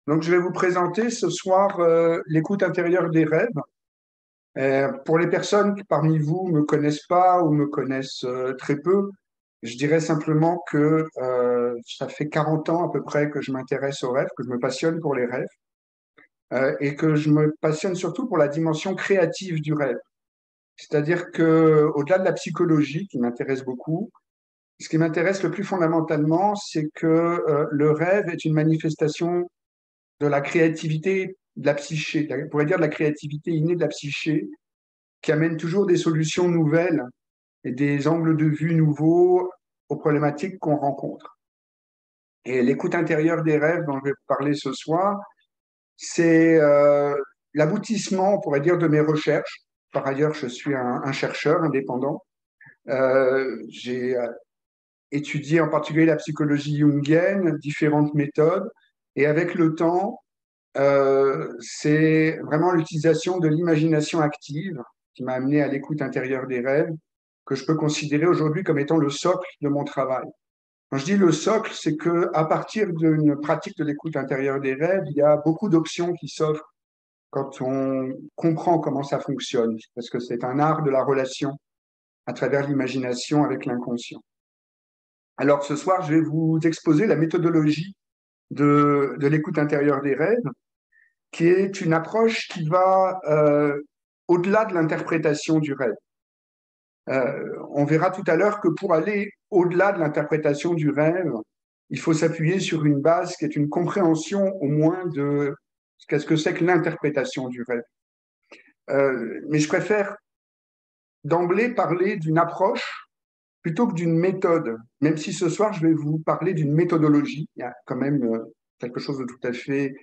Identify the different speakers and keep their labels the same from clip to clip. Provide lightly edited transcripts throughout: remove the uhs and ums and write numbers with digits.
Speaker 1: Donc, je vais vous présenter ce soir l'écoute intérieure des rêves. Pour les personnes qui parmi vous me connaissent pas ou me connaissent très peu, je dirais simplement que ça fait 40 ans à peu près que je m'intéresse aux rêves, que je me passionne pour les rêves et que je me passionne surtout pour la dimension créative du rêve. C'est-à-dire que, au-delà de la psychologie qui m'intéresse beaucoup, ce qui m'intéresse le plus fondamentalement, c'est que le rêve est une manifestation de la créativité de la psyché, on pourrait dire de la créativité innée de la psyché, qui amène toujours des solutions nouvelles et des angles de vue nouveaux aux problématiques qu'on rencontre. Et l'écoute intérieure des rêves dont je vais parler ce soir, c'est l'aboutissement, on pourrait dire, de mes recherches. Par ailleurs, je suis un chercheur indépendant. J'ai étudié en particulier la psychologie jungienne, différentes méthodes, et avec le temps, c'est vraiment l'utilisation de l'imagination active qui m'a amené à l'écoute intérieure des rêves, que je peux considérer aujourd'hui comme étant le socle de mon travail. Quand je dis le socle, c'est que à partir d'une pratique de l'écoute intérieure des rêves, il y a beaucoup d'options qui s'offrent quand on comprend comment ça fonctionne, parce que c'est un art de la relation à travers l'imagination avec l'inconscient. Alors ce soir, je vais vous exposer la méthodologie de l'écoute intérieure des rêves, qui est une approche qui va au-delà de l'interprétation du rêve. On verra tout à l'heure que pour aller au-delà de l'interprétation du rêve, il faut s'appuyer sur une base qui est une compréhension au moins de qu'est-ce que c'est que l'interprétation du rêve. Mais je préfère d'emblée parler d'une approche plutôt que d'une méthode, même si ce soir je vais vous parler d'une méthodologie. Il y a quand même quelque chose de tout à fait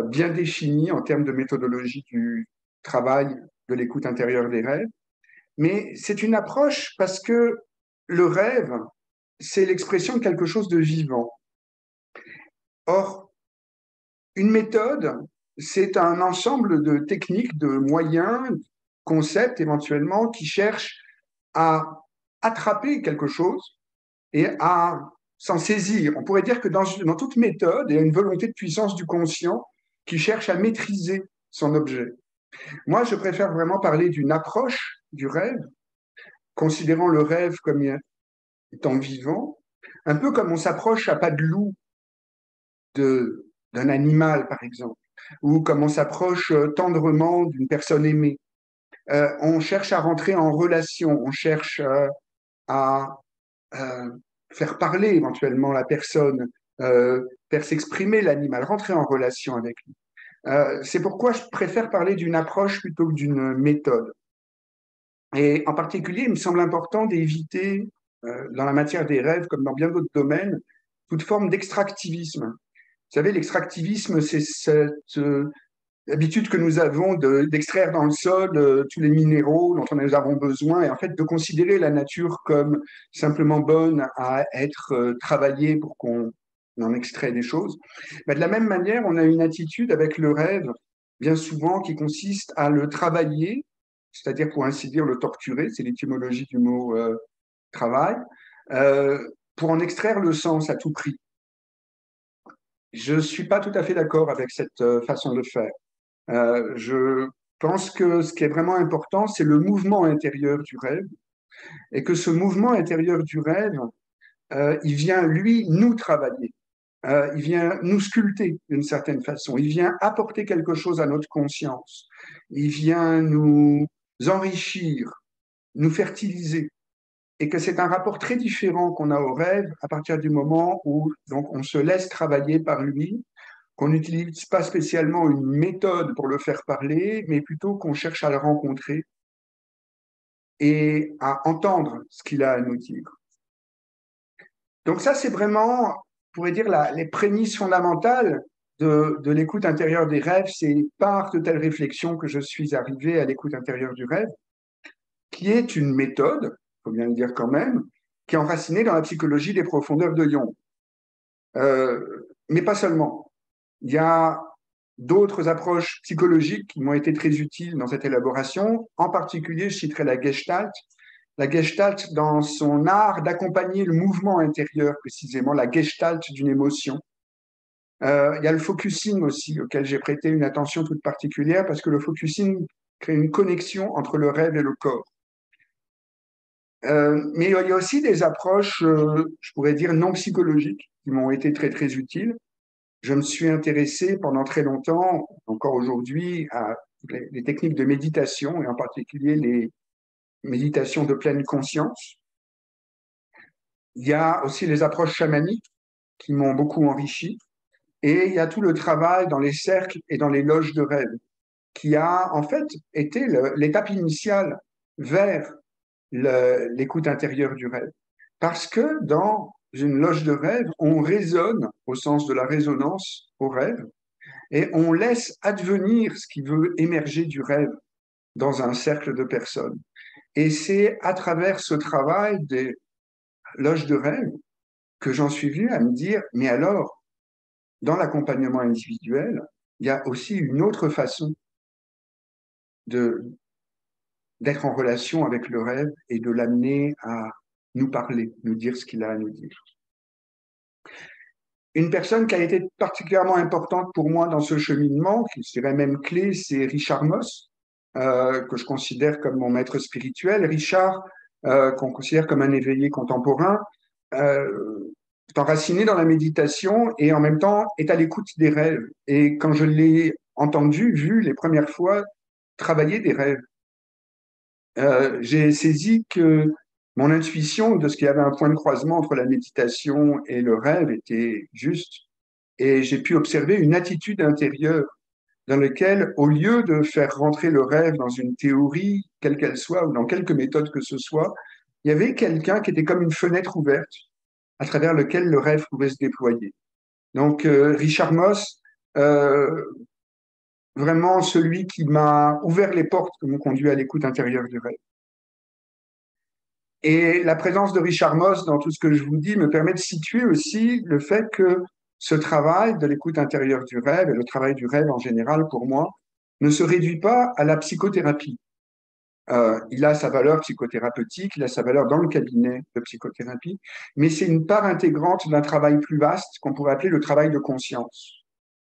Speaker 1: bien défini en termes de méthodologie du travail de l'écoute intérieure des rêves. Mais c'est une approche parce que le rêve, c'est l'expression de quelque chose de vivant. Or, une méthode, c'est un ensemble de techniques, de moyens, concepts éventuellement, qui cherchent à attraper quelque chose et à s'en saisir. On pourrait dire que dans toute méthode, il y a une volonté de puissance du conscient qui cherche à maîtriser son objet. Moi, je préfère vraiment parler d'une approche du rêve, considérant le rêve comme étant vivant, un peu comme on s'approche à pas de loup d'un animal, par exemple, ou comme on s'approche tendrement d'une personne aimée. On cherche à rentrer en relation, on cherche à euh, faire parler éventuellement la personne, faire s'exprimer l'animal, rentrer en relation avec lui. C'est pourquoi je préfère parler d'une approche plutôt que d'une méthode. Et en particulier, il me semble important d'éviter, dans la matière des rêves, comme dans bien d'autres domaines, toute forme d'extractivisme. Vous savez, l'extractivisme, c'est cette habitude que nous avons d'extraire dans le sol tous les minéraux dont nous avons besoin et en fait de considérer la nature comme simplement bonne à être travaillée pour qu'on en extrait des choses. Mais de la même manière, on a une attitude avec le rêve, bien souvent, qui consiste à le travailler, c'est-à-dire pour ainsi dire le torturer, c'est l'étymologie du mot travail, euh, pour en extraire le sens à tout prix. Je ne suis pas tout à fait d'accord avec cette façon de faire. Je pense que ce qui est vraiment important, c'est le mouvement intérieur du rêve, et que ce mouvement intérieur du rêve, il vient, lui, nous travailler. Il vient nous sculpter d'une certaine façon. Il vient apporter quelque chose à notre conscience. Il vient nous enrichir, nous fertiliser. Et que c'est un rapport très différent qu'on a au rêve à partir du moment où donc, on se laisse travailler par lui, qu'on n'utilise pas spécialement une méthode pour le faire parler, mais plutôt qu'on cherche à le rencontrer et à entendre ce qu'il a à nous dire. Donc ça, c'est vraiment, on pourrait dire, les prémices fondamentales de l'écoute intérieure des rêves. C'est par de telles réflexions que je suis arrivé à l'écoute intérieure du rêve, qui est une méthode, il faut bien le dire quand même, qui est enracinée dans la psychologie des profondeurs de Jung. Mais pas seulement. Il y a d'autres approches psychologiques qui m'ont été très utiles dans cette élaboration. En particulier, je citerai la Gestalt. La Gestalt dans son art d'accompagner le mouvement intérieur, précisément la Gestalt d'une émotion. Il y a le focusing aussi, auquel j'ai prêté une attention toute particulière, parce que le focusing crée une connexion entre le rêve et le corps. Mais il y a aussi des approches, je pourrais dire, non psychologiques, qui m'ont été très, très utiles. Je me suis intéressé pendant très longtemps, encore aujourd'hui, à les techniques de méditation, et en particulier les méditations de pleine conscience. Il y a aussi les approches chamaniques qui m'ont beaucoup enrichi. Et il y a tout le travail dans les cercles et dans les loges de rêve, qui a en fait été l'étape initiale vers l'écoute intérieure du rêve. Parce que dans une loge de rêve, on résonne au sens de la résonance au rêve et on laisse advenir ce qui veut émerger du rêve dans un cercle de personnes. Et c'est à travers ce travail des loges de rêve que j'en suis venu à me dire, mais alors, dans l'accompagnement individuel, il y a aussi une autre façon de d'être en relation avec le rêve et de l'amener à nous parler, nous dire ce qu'il a à nous dire. Une personne qui a été particulièrement importante pour moi dans ce cheminement, qui serait même clé, c'est Richard Moss, que je considère comme mon maître spirituel. Richard, qu'on considère comme un éveillé contemporain, est enraciné dans la méditation et en même temps est à l'écoute des rêves. Et quand je l'ai entendu, vu les premières fois travailler des rêves, j'ai saisi que mon intuition de ce qu'il y avait un point de croisement entre la méditation et le rêve était juste. Et j'ai pu observer une attitude intérieure dans laquelle, au lieu de faire rentrer le rêve dans une théorie, quelle qu'elle soit, ou dans quelque méthode que ce soit, il y avait quelqu'un qui était comme une fenêtre ouverte à travers lequel le rêve pouvait se déployer. Donc, Richard Moss, euh, vraiment celui qui m'a ouvert les portes, qui m'ont conduit à l'écoute intérieure du rêve. Et la présence de Richard Moss dans tout ce que je vous dis me permet de situer aussi le fait que ce travail de l'écoute intérieure du rêve et le travail du rêve en général pour moi ne se réduit pas à la psychothérapie. Il a sa valeur psychothérapeutique, il a sa valeur dans le cabinet de psychothérapie, mais c'est une part intégrante d'un travail plus vaste qu'on pourrait appeler le travail de conscience,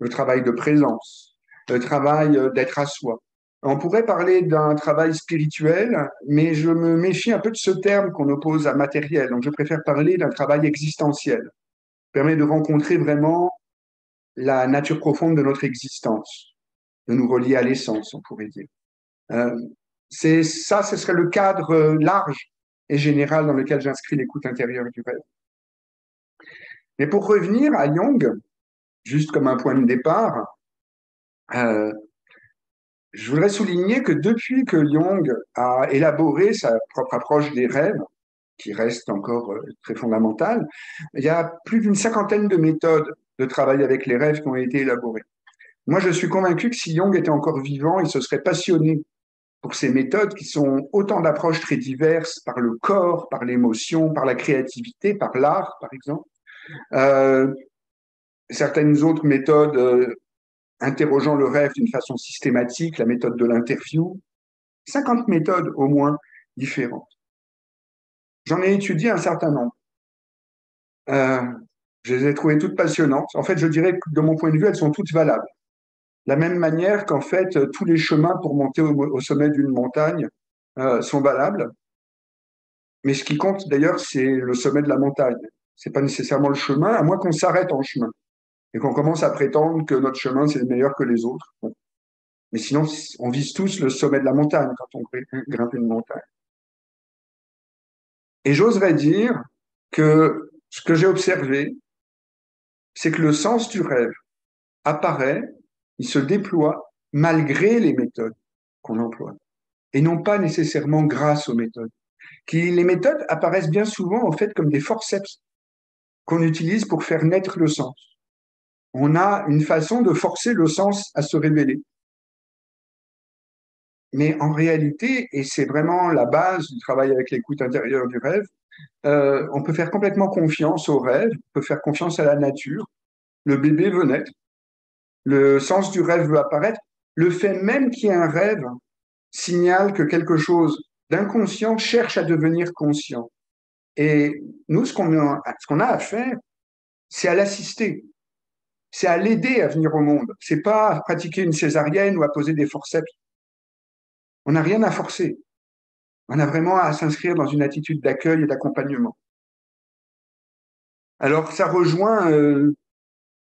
Speaker 1: le travail de présence, le travail d'être à soi. On pourrait parler d'un travail spirituel, mais je me méfie un peu de ce terme qu'on oppose à matériel. Donc, je préfère parler d'un travail existentiel. Ça permet de rencontrer vraiment la nature profonde de notre existence, de nous relier à l'essence, on pourrait dire. Euh, c'est ça, ce serait le cadre large et général dans lequel j'inscris l'écoute intérieure du rêve. Mais pour revenir à Jung, juste comme un point de départ, euh, je voudrais souligner que depuis que Jung a élaboré sa propre approche des rêves, qui reste encore très fondamentale, il y a plus d'une cinquantaine de méthodes de travail avec les rêves qui ont été élaborées. Moi, je suis convaincu que si Jung était encore vivant, il se serait passionné pour ces méthodes qui sont autant d'approches très diverses par le corps, par l'émotion, par la créativité, par l'art, par exemple. Euh, Certaines autres méthodes interrogeant le rêve d'une façon systématique, la méthode de l'interview, 50 méthodes au moins différentes. J'en ai étudié un certain nombre. Euh, je les ai trouvées toutes passionnantes. En fait, je dirais que de mon point de vue, elles sont toutes valables. De la même manière qu'en fait, tous les chemins pour monter au sommet d'une montagne sont valables. Mais ce qui compte d'ailleurs, c'est le sommet de la montagne. C'est pas nécessairement le chemin, à moins qu'on s'arrête en chemin et qu'on commence à prétendre que notre chemin, c'est meilleur que les autres. Bon. Mais sinon, on vise tous le sommet de la montagne quand on grimpe une montagne. Et j'oserais dire que ce que j'ai observé, c'est que le sens du rêve apparaît, il se déploie malgré les méthodes qu'on emploie, et non pas nécessairement grâce aux méthodes. Les méthodes apparaissent bien souvent en fait comme des forceps qu'on utilise pour faire naître le sens. On a une façon de forcer le sens à se révéler. Mais en réalité, et c'est vraiment la base du travail avec l'écoute intérieure du rêve, on peut faire complètement confiance au rêve, on peut faire confiance à la nature. Le bébé veut naître, le sens du rêve veut apparaître. Le fait même qu'il y ait un rêve signale que quelque chose d'inconscient cherche à devenir conscient. Et nous, ce qu'on a à faire, c'est à l'assister. c'est à l'aider à venir au monde. C'est pas à pratiquer une césarienne ou à poser des forceps. On n'a rien à forcer. On a vraiment à s'inscrire dans une attitude d'accueil et d'accompagnement. Alors, ça rejoint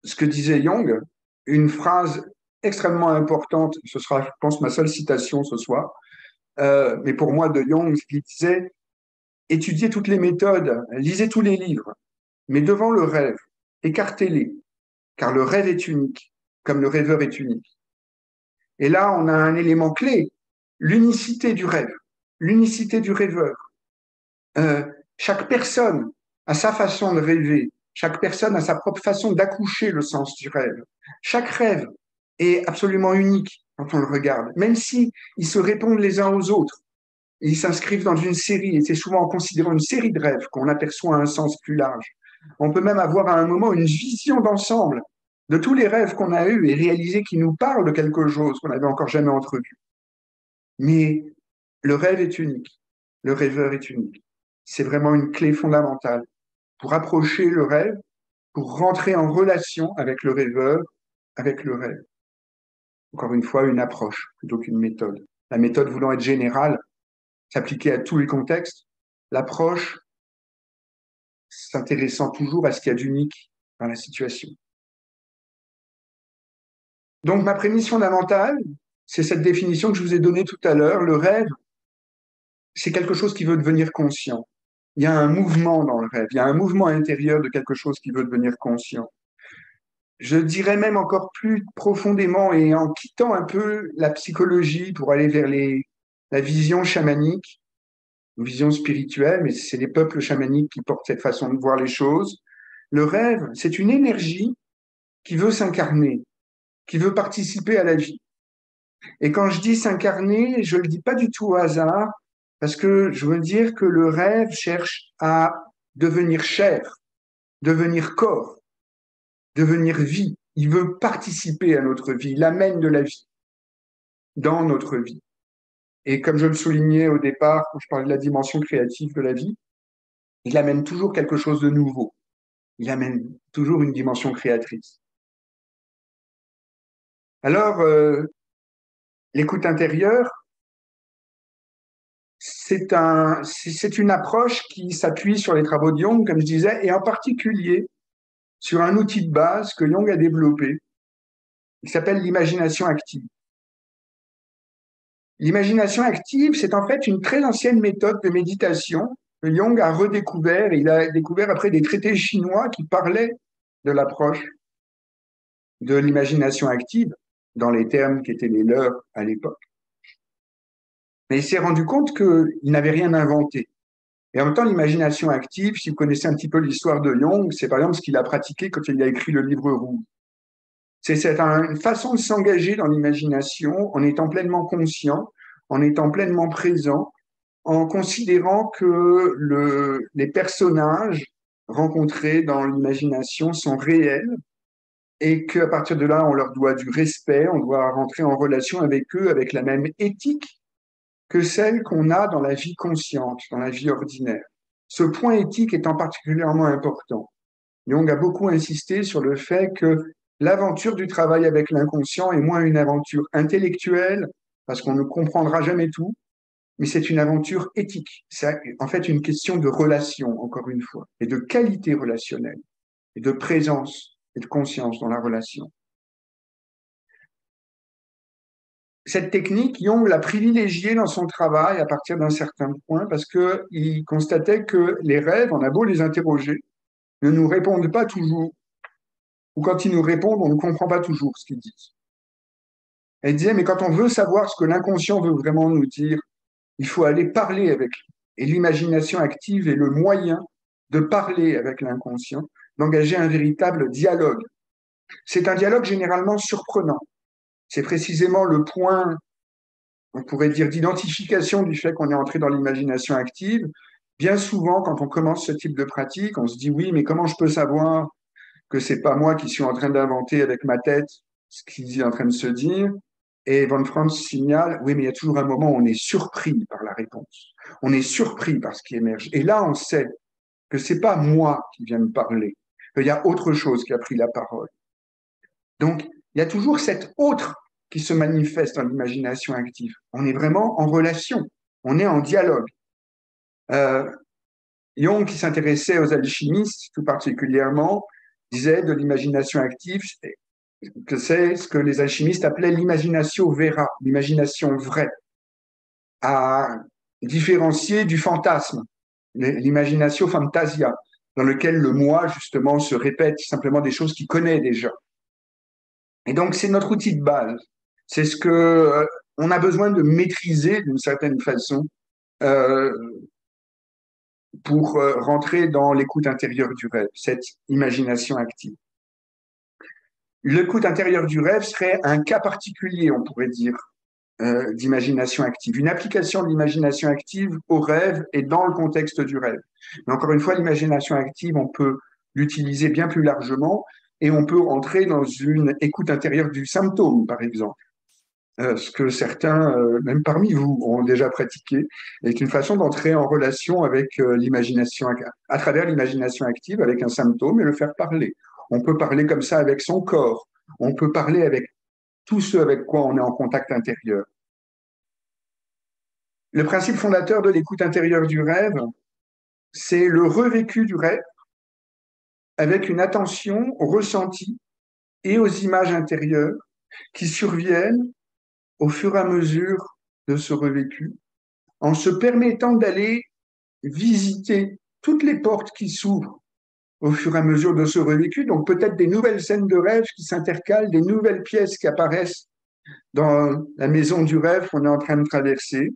Speaker 1: ce que disait Jung, une phrase extrêmement importante, ce sera, je pense, ma seule citation ce soir, mais pour moi, de Jung, ce qu'il disait, étudiez toutes les méthodes, lisez tous les livres, mais devant le rêve, écartez-les, car le rêve est unique, comme le rêveur est unique. Et là, on a un élément clé, l'unicité du rêve, l'unicité du rêveur. Chaque personne a sa façon de rêver, chaque personne a sa propre façon d'accoucher le sens du rêve. Chaque rêve est absolument unique quand on le regarde, même si ils se répondent les uns aux autres. Ils s'inscrivent dans une série, et c'est souvent en considérant une série de rêves qu'on aperçoit un sens plus large. On peut même avoir à un moment une vision d'ensemble de tous les rêves qu'on a eus et réaliser qu'ils nous parlent de quelque chose qu'on n'avait encore jamais entrevu. Mais le rêve est unique, le rêveur est unique. C'est vraiment une clé fondamentale pour approcher le rêve, pour rentrer en relation avec le rêveur, avec le rêve. Encore une fois, une approche plutôt qu'une méthode. La méthode voulant être générale, s'appliquer à tous les contextes, l'approche s'intéressant toujours à ce qu'il y a d'unique dans la situation. Donc, ma prémisse fondamentale, c'est cette définition que je vous ai donnée tout à l'heure. Le rêve, c'est quelque chose qui veut devenir conscient. Il y a un mouvement dans le rêve, il y a un mouvement intérieur de quelque chose qui veut devenir conscient. Je dirais même encore plus profondément et en quittant un peu la psychologie pour aller vers la vision chamanique, une vision spirituelle, mais c'est les peuples chamaniques qui portent cette façon de voir les choses. Le rêve, c'est une énergie qui veut s'incarner, qui veut participer à la vie. Et quand je dis s'incarner, je ne le dis pas du tout au hasard, parce que je veux dire que le rêve cherche à devenir chair, devenir corps, devenir vie. Il veut participer à notre vie, il amène de la vie dans notre vie. Et comme je le soulignais au départ, quand je parlais de la dimension créative de la vie, il amène toujours quelque chose de nouveau. Il amène toujours une dimension créatrice. Alors, l'écoute intérieure, c'est une approche qui s'appuie sur les travaux de Jung, comme je disais, et en particulier sur un outil de base que Jung a développé, qui s'appelle l'imagination active. L'imagination active, c'est en fait une très ancienne méthode de méditation que Jung a redécouvert. Il a découvert après des traités chinois qui parlaient de l'approche de l'imagination active dans les termes qui étaient les leurs à l'époque. Mais il s'est rendu compte qu'il n'avait rien inventé. Et en même temps, l'imagination active, si vous connaissez un petit peu l'histoire de Jung, c'est par exemple ce qu'il a pratiqué quand il a écrit le livre rouge. C'est une façon de s'engager dans l'imagination en étant pleinement conscient, en étant pleinement présent, en considérant que les personnages rencontrés dans l'imagination sont réels et qu'à partir de là, on leur doit du respect, on doit rentrer en relation avec eux avec la même éthique que celle qu'on a dans la vie consciente, dans la vie ordinaire. Ce point éthique étant particulièrement important. Jung a beaucoup insisté sur le fait que l'aventure du travail avec l'inconscient est moins une aventure intellectuelle, parce qu'on ne comprendra jamais tout, mais c'est une aventure éthique. C'est en fait une question de relation, encore une fois, et de qualité relationnelle, et de présence et de conscience dans la relation. Cette technique, Jung l'a privilégiée dans son travail à partir d'un certain point parce qu'il constatait que les rêves, on a beau les interroger, ne nous répondent pas toujours, ou quand ils nous répondent, on ne comprend pas toujours ce qu'ils disent. Elle disait, mais quand on veut savoir ce que l'inconscient veut vraiment nous dire, il faut aller parler avec lui. Et l'imagination active est le moyen de parler avec l'inconscient, d'engager un véritable dialogue. C'est un dialogue généralement surprenant. C'est précisément le point, on pourrait dire, d'identification du fait qu'on est entré dans l'imagination active. Bien souvent, quand on commence ce type de pratique, on se dit, oui, mais comment je peux savoir que c'est pas moi qui suis en train d'inventer avec ma tête ce qu'il est en train de se dire? Et Von Franz signale, oui, mais il y a toujours un moment où on est surpris par la réponse. On est surpris par ce qui émerge. Et là, on sait que c'est pas moi qui viens de parler, qu'il y a autre chose qui a pris la parole. Donc, il y a toujours cet autre qui se manifeste dans l'imagination active. On est vraiment en relation, on est en dialogue. Euh, Jung, qui s'intéressait aux alchimistes tout particulièrement, disait de l'imagination active que c'est ce que les alchimistes appelaient l'imagination vera, l'imagination vraie, à différencier du fantasme, l'imagination fantasia, dans lequel le moi, justement, se répète simplement des choses qu'il connaît déjà. Et donc, c'est notre outil de base. C'est ce que on a besoin de maîtriser d'une certaine façon euh, pour rentrer dans l'écoute intérieure du rêve, cette imagination active. L'écoute intérieure du rêve serait un cas particulier, on pourrait dire, d'imagination active, une application de l'imagination active au rêve et dans le contexte du rêve. Mais encore une fois, l'imagination active, on peut l'utiliser bien plus largement et on peut entrer dans une écoute intérieure du symptôme, par exemple. Ce que certains, même parmi vous, ont déjà pratiqué, est une façon d'entrer en relation avec l'imagination, à travers l'imagination active, avec un symptôme et le faire parler. On peut parler comme ça avec son corps. On peut parler avec tout ce avec quoi on est en contact intérieur. Le principe fondateur de l'écoute intérieure du rêve, c'est le revécu du rêve avec une attention au ressenti et aux images intérieures qui surviennent au fur et à mesure de ce revécu, en se permettant d'aller visiter toutes les portes qui s'ouvrent au fur et à mesure de ce revécu, donc peut-être des nouvelles scènes de rêve qui s'intercalent, des nouvelles pièces qui apparaissent dans la maison du rêve qu'on est en train de traverser,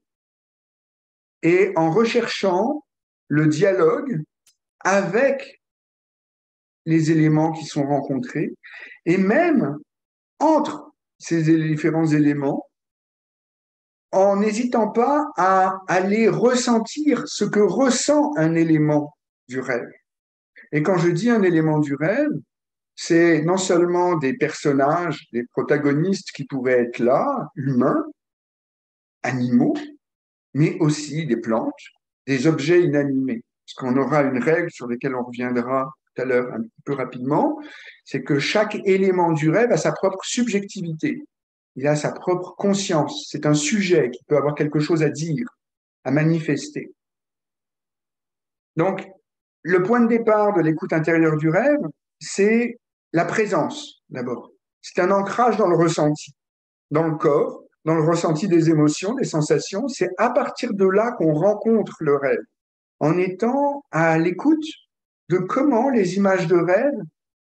Speaker 1: et en recherchant le dialogue avec les éléments qui sont rencontrés, et même entre ces différents éléments, en n'hésitant pas à aller ressentir ce que ressent un élément du rêve. Et quand je dis un élément du rêve, c'est non seulement des personnages, des protagonistes qui pourraient être là, humains, animaux, mais aussi des plantes, des objets inanimés. Parce qu'on aura une règle sur laquelle on reviendra tout à l'heure un petit peu rapidement, c'est que chaque élément du rêve a sa propre subjectivité. Il a sa propre conscience. C'est un sujet qui peut avoir quelque chose à dire, à manifester. Donc, le point de départ de l'écoute intérieure du rêve, c'est la présence, d'abord. C'est un ancrage dans le ressenti, dans le corps, dans le ressenti des émotions, des sensations. C'est à partir de là qu'on rencontre le rêve, en étant à l'écoute de comment les images de rêve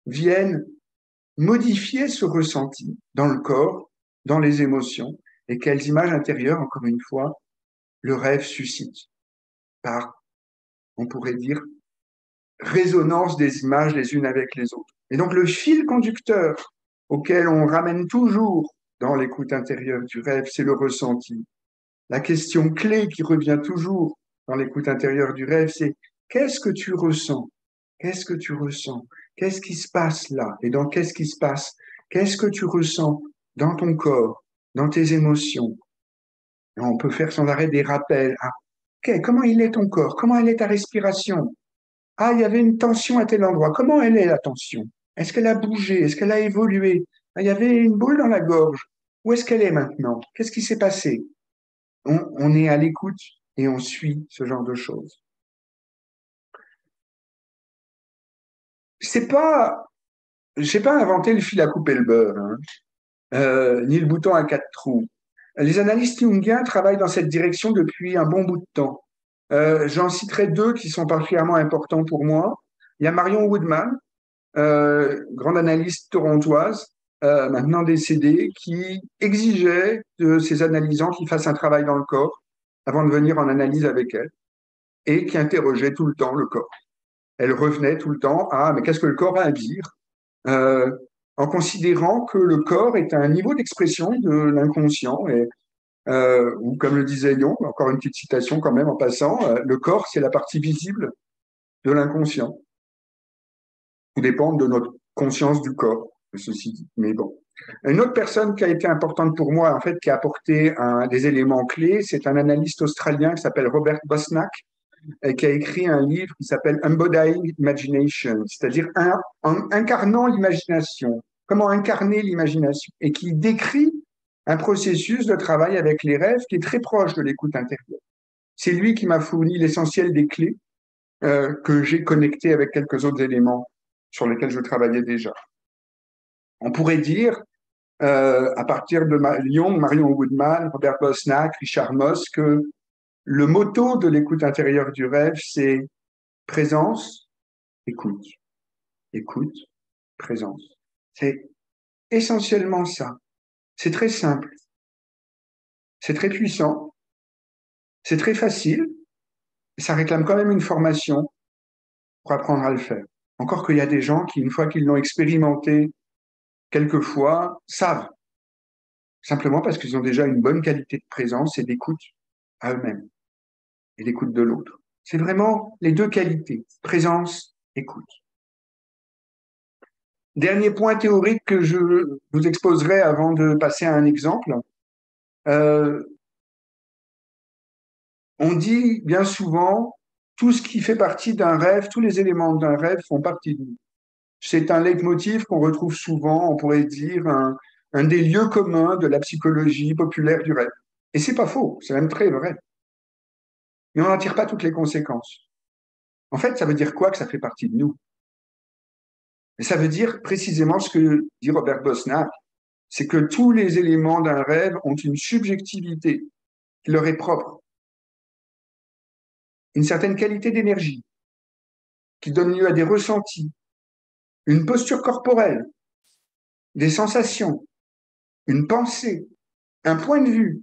Speaker 1: viennent modifier ce ressenti dans le corps, dans les émotions, et quelles images intérieures, encore une fois, le rêve suscite par, on pourrait dire, résonance des images les unes avec les autres. Et donc le fil conducteur auquel on ramène toujours dans l'écoute intérieure du rêve, c'est le ressenti. La question clé qui revient toujours dans l'écoute intérieure du rêve, c'est qu'est-ce que tu ressens? Qu'est-ce que tu ressens? Qu'est-ce qui se passe là? Et dans qu'est-ce qui se passe? Qu'est-ce que tu ressens dans ton corps, dans tes émotions? Et on peut faire sans arrêt des rappels. Ah, okay, comment il est ton corps? Comment elle est ta respiration? Ah, il y avait une tension à tel endroit. Comment elle est la tension? Est-ce qu'elle a bougé? Est-ce qu'elle a évolué? Ah, il y avait une boule dans la gorge. Où est-ce qu'elle est maintenant? Qu'est-ce qui s'est passé? On est à l'écoute et on suit ce genre de choses. C'est pas, j'ai pas inventé le fil à couper le beurre, hein, ni le bouton à quatre trous. Les analystes jungiens travaillent dans cette direction depuis un bon bout de temps. J'en citerai deux qui sont particulièrement importants pour moi. Il y a Marion Woodman, grande analyste torontoise, maintenant décédée, qui exigeait de ses analysants qu'ils fassent un travail dans le corps avant de venir en analyse avec elle, et qui interrogeait tout le temps le corps. Elle revenait tout le temps à mais qu'est-ce que le corps a à dire, euh, en considérant que le corps est un niveau d'expression de l'inconscient, et, ou comme le disait Jung, encore une petite citation quand même en passant, le corps c'est la partie visible de l'inconscient. Tout dépend de notre conscience du corps, ceci dit. Mais bon. Une autre personne qui a été importante pour moi, en fait, qui a apporté des éléments clés, c'est un analyste australien qui s'appelle Robert Bosnak, et qui a écrit un livre qui s'appelle Embodying Imagination, c'est-à-dire incarnant l'imagination. comment incarner l'imagination et qui décrit un processus de travail avec les rêves qui est très proche de l'écoute intérieure. C'est lui qui m'a fourni l'essentiel des clés que j'ai connectées avec quelques autres éléments sur lesquels je travaillais déjà. On pourrait dire, à partir de Marion Woodman, Robert Bosnak, Richard Moss, que le motto de l'écoute intérieure du rêve, c'est présence, écoute, écoute, présence. C'est essentiellement ça. C'est très simple, c'est très puissant, c'est très facile, et ça réclame quand même une formation pour apprendre à le faire. Encore qu'il y a des gens qui, une fois qu'ils l'ont expérimenté quelquefois, savent, simplement parce qu'ils ont déjà une bonne qualité de présence et d'écoute à eux-mêmes et d'écoute de l'autre. C'est vraiment les deux qualités, présence, écoute. Dernier point théorique que je vous exposerai avant de passer à un exemple. Euh, on dit bien souvent, tout ce qui fait partie d'un rêve, tous les éléments d'un rêve font partie de nous. C'est un leitmotiv qu'on retrouve souvent, on pourrait dire, un des lieux communs de la psychologie populaire du rêve. Et c'est pas faux, c'est même très vrai. Mais on n'en tire pas toutes les conséquences. En fait, ça veut dire quoi que ça fait partie de nous? Et ça veut dire précisément ce que dit Robert Bosnak, c'est que tous les éléments d'un rêve ont une subjectivité qui leur est propre, une certaine qualité d'énergie qui donne lieu à des ressentis, une posture corporelle, des sensations, une pensée, un point de vue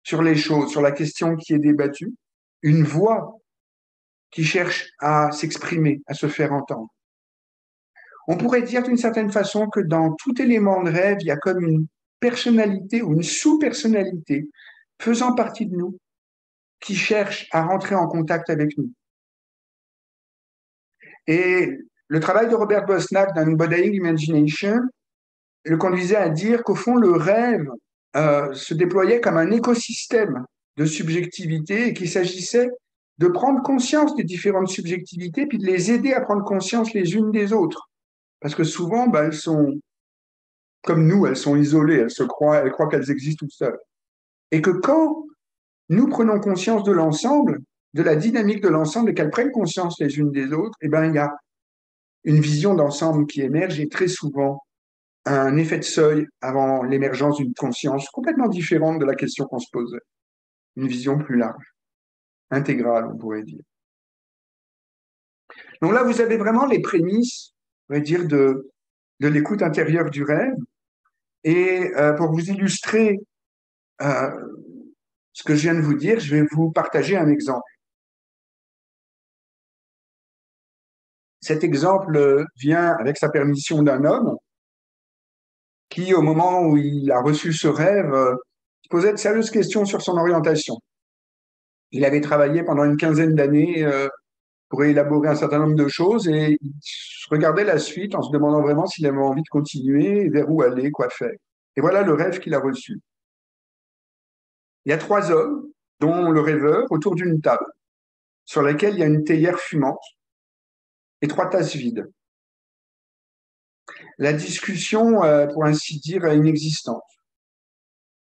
Speaker 1: sur les choses, sur la question qui est débattue, une voix qui cherche à s'exprimer, à se faire entendre. On pourrait dire d'une certaine façon que dans tout élément de rêve, il y a comme une personnalité ou une sous-personnalité faisant partie de nous qui cherche à rentrer en contact avec nous. Et le travail de Robert Bosnak dans Embodying Imagination le conduisait à dire qu'au fond, le rêve se déployait comme un écosystème de subjectivité et qu'il s'agissait de prendre conscience des différentes subjectivités puis de les aider à prendre conscience les unes des autres. Parce que souvent, ben, elles sont comme nous, elles sont isolées, elles croient qu'elles existent toutes seules. Et que quand nous prenons conscience de l'ensemble, de la dynamique de l'ensemble et qu'elles prennent conscience les unes des autres, eh ben, il y a une vision d'ensemble qui émerge et très souvent un effet de seuil avant l'émergence d'une conscience complètement différente de la question qu'on se posait. Une vision plus large, intégrale, on pourrait dire. Donc là, vous avez vraiment les prémices, on va dire, de l'écoute intérieure du rêve. Et pour vous illustrer euh, ce que je viens de vous dire, je vais vous partager un exemple. Cet exemple vient avec sa permission d'un homme qui, au moment où il a reçu ce rêve, posait de sérieuses questions sur son orientation. Il avait travaillé pendant une quinzaine d'années pour élaborer un certain nombre de choses et il regardait la suite en se demandant vraiment s'il avait envie de continuer, vers où aller, quoi faire. Et voilà le rêve qu'il a reçu. Il y a trois hommes, dont le rêveur, autour d'une table, sur laquelle il y a une théière fumante et trois tasses vides. La discussion, pour ainsi dire, est inexistante.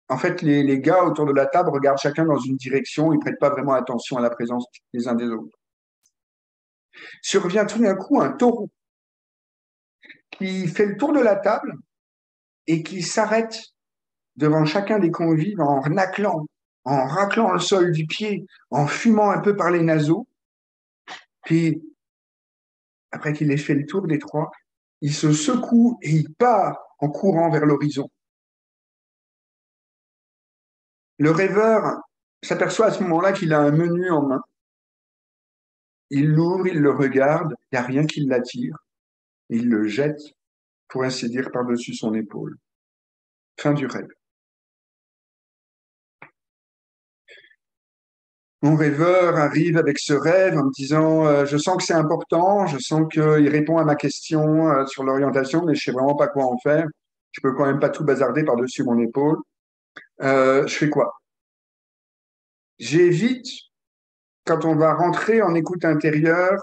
Speaker 1: En fait, les gars autour de la table regardent chacun dans une direction, ils ne prêtent pas vraiment attention à la présence des uns des autres. Survient tout d'un coup un taureau qui fait le tour de la table et qui s'arrête devant chacun des convives en raclant le sol du pied, en fumant un peu par les naseaux. Puis, après qu'il ait fait le tour des trois, il se secoue et il part en courant vers l'horizon. Le rêveur s'aperçoit à ce moment-là qu'il a un menu en main. Il l'ouvre, il le regarde, il n'y a rien qui l'attire. Il le jette, pour ainsi dire, par-dessus son épaule. Fin du rêve. Mon rêveur arrive avec ce rêve en me disant je sens que c'est important, je sens qu'il répond à ma question sur l'orientation, mais je sais vraiment pas quoi en faire. Je peux quand même pas tout bazarder par-dessus mon épaule. Je fais quoi? J'évite, quand on va rentrer en écoute intérieure,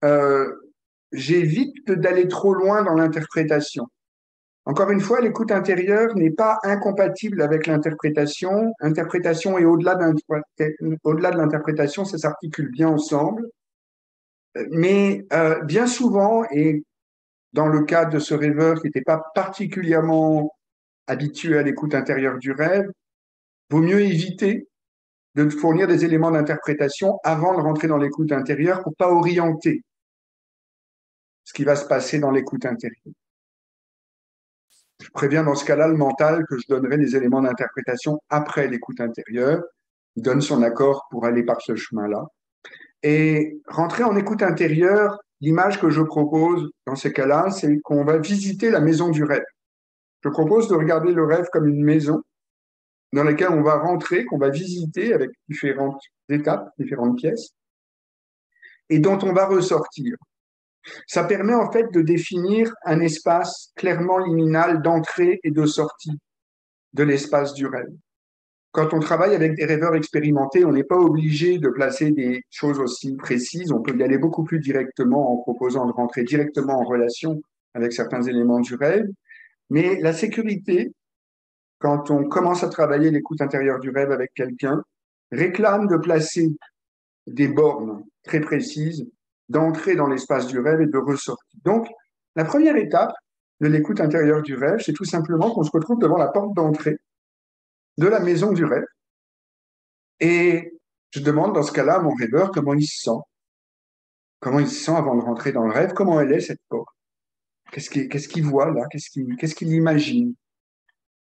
Speaker 1: euh, j'évite d'aller trop loin dans l'interprétation. Encore une fois, l'écoute intérieure n'est pas incompatible avec l'interprétation. Interprétation et au-delà de l'interprétation, ça s'articule bien ensemble. Mais bien souvent, et dans le cas de ce rêveur qui n'était pas particulièrement habitué à l'écoute intérieure du rêve, vaut mieux éviter de fournir des éléments d'interprétation avant de rentrer dans l'écoute intérieure pour pas orienter ce qui va se passer dans l'écoute intérieure. Je préviens dans ce cas-là le mental que je donnerai des éléments d'interprétation après l'écoute intérieure. Il donne son accord pour aller par ce chemin-là. Et rentrer en écoute intérieure, l'image que je propose dans ces cas-là, c'est qu'on va visiter la maison du rêve. Je propose de regarder le rêve comme une maison dans laquelle on va rentrer, qu'on va visiter avec différentes étapes, différentes pièces, et dont on va ressortir. Ça permet en fait de définir un espace clairement liminal d'entrée et de sortie de l'espace du rêve. Quand on travaille avec des rêveurs expérimentés, on n'est pas obligé de placer des choses aussi précises. On peut y aller beaucoup plus directement en proposant de rentrer directement en relation avec certains éléments du rêve. Mais la sécurité, quand on commence à travailler l'écoute intérieure du rêve avec quelqu'un, réclame de placer des bornes très précises d'entrer dans l'espace du rêve et de ressortir. Donc, la première étape de l'écoute intérieure du rêve, c'est tout simplement qu'on se retrouve devant la porte d'entrée de la maison du rêve. Et je demande dans ce cas-là à mon rêveur comment il se sent. Comment il se sent avant de rentrer dans le rêve. Comment elle est, cette porte. Qu'est-ce qu'il voit là. Qu'est-ce qu'il imagine.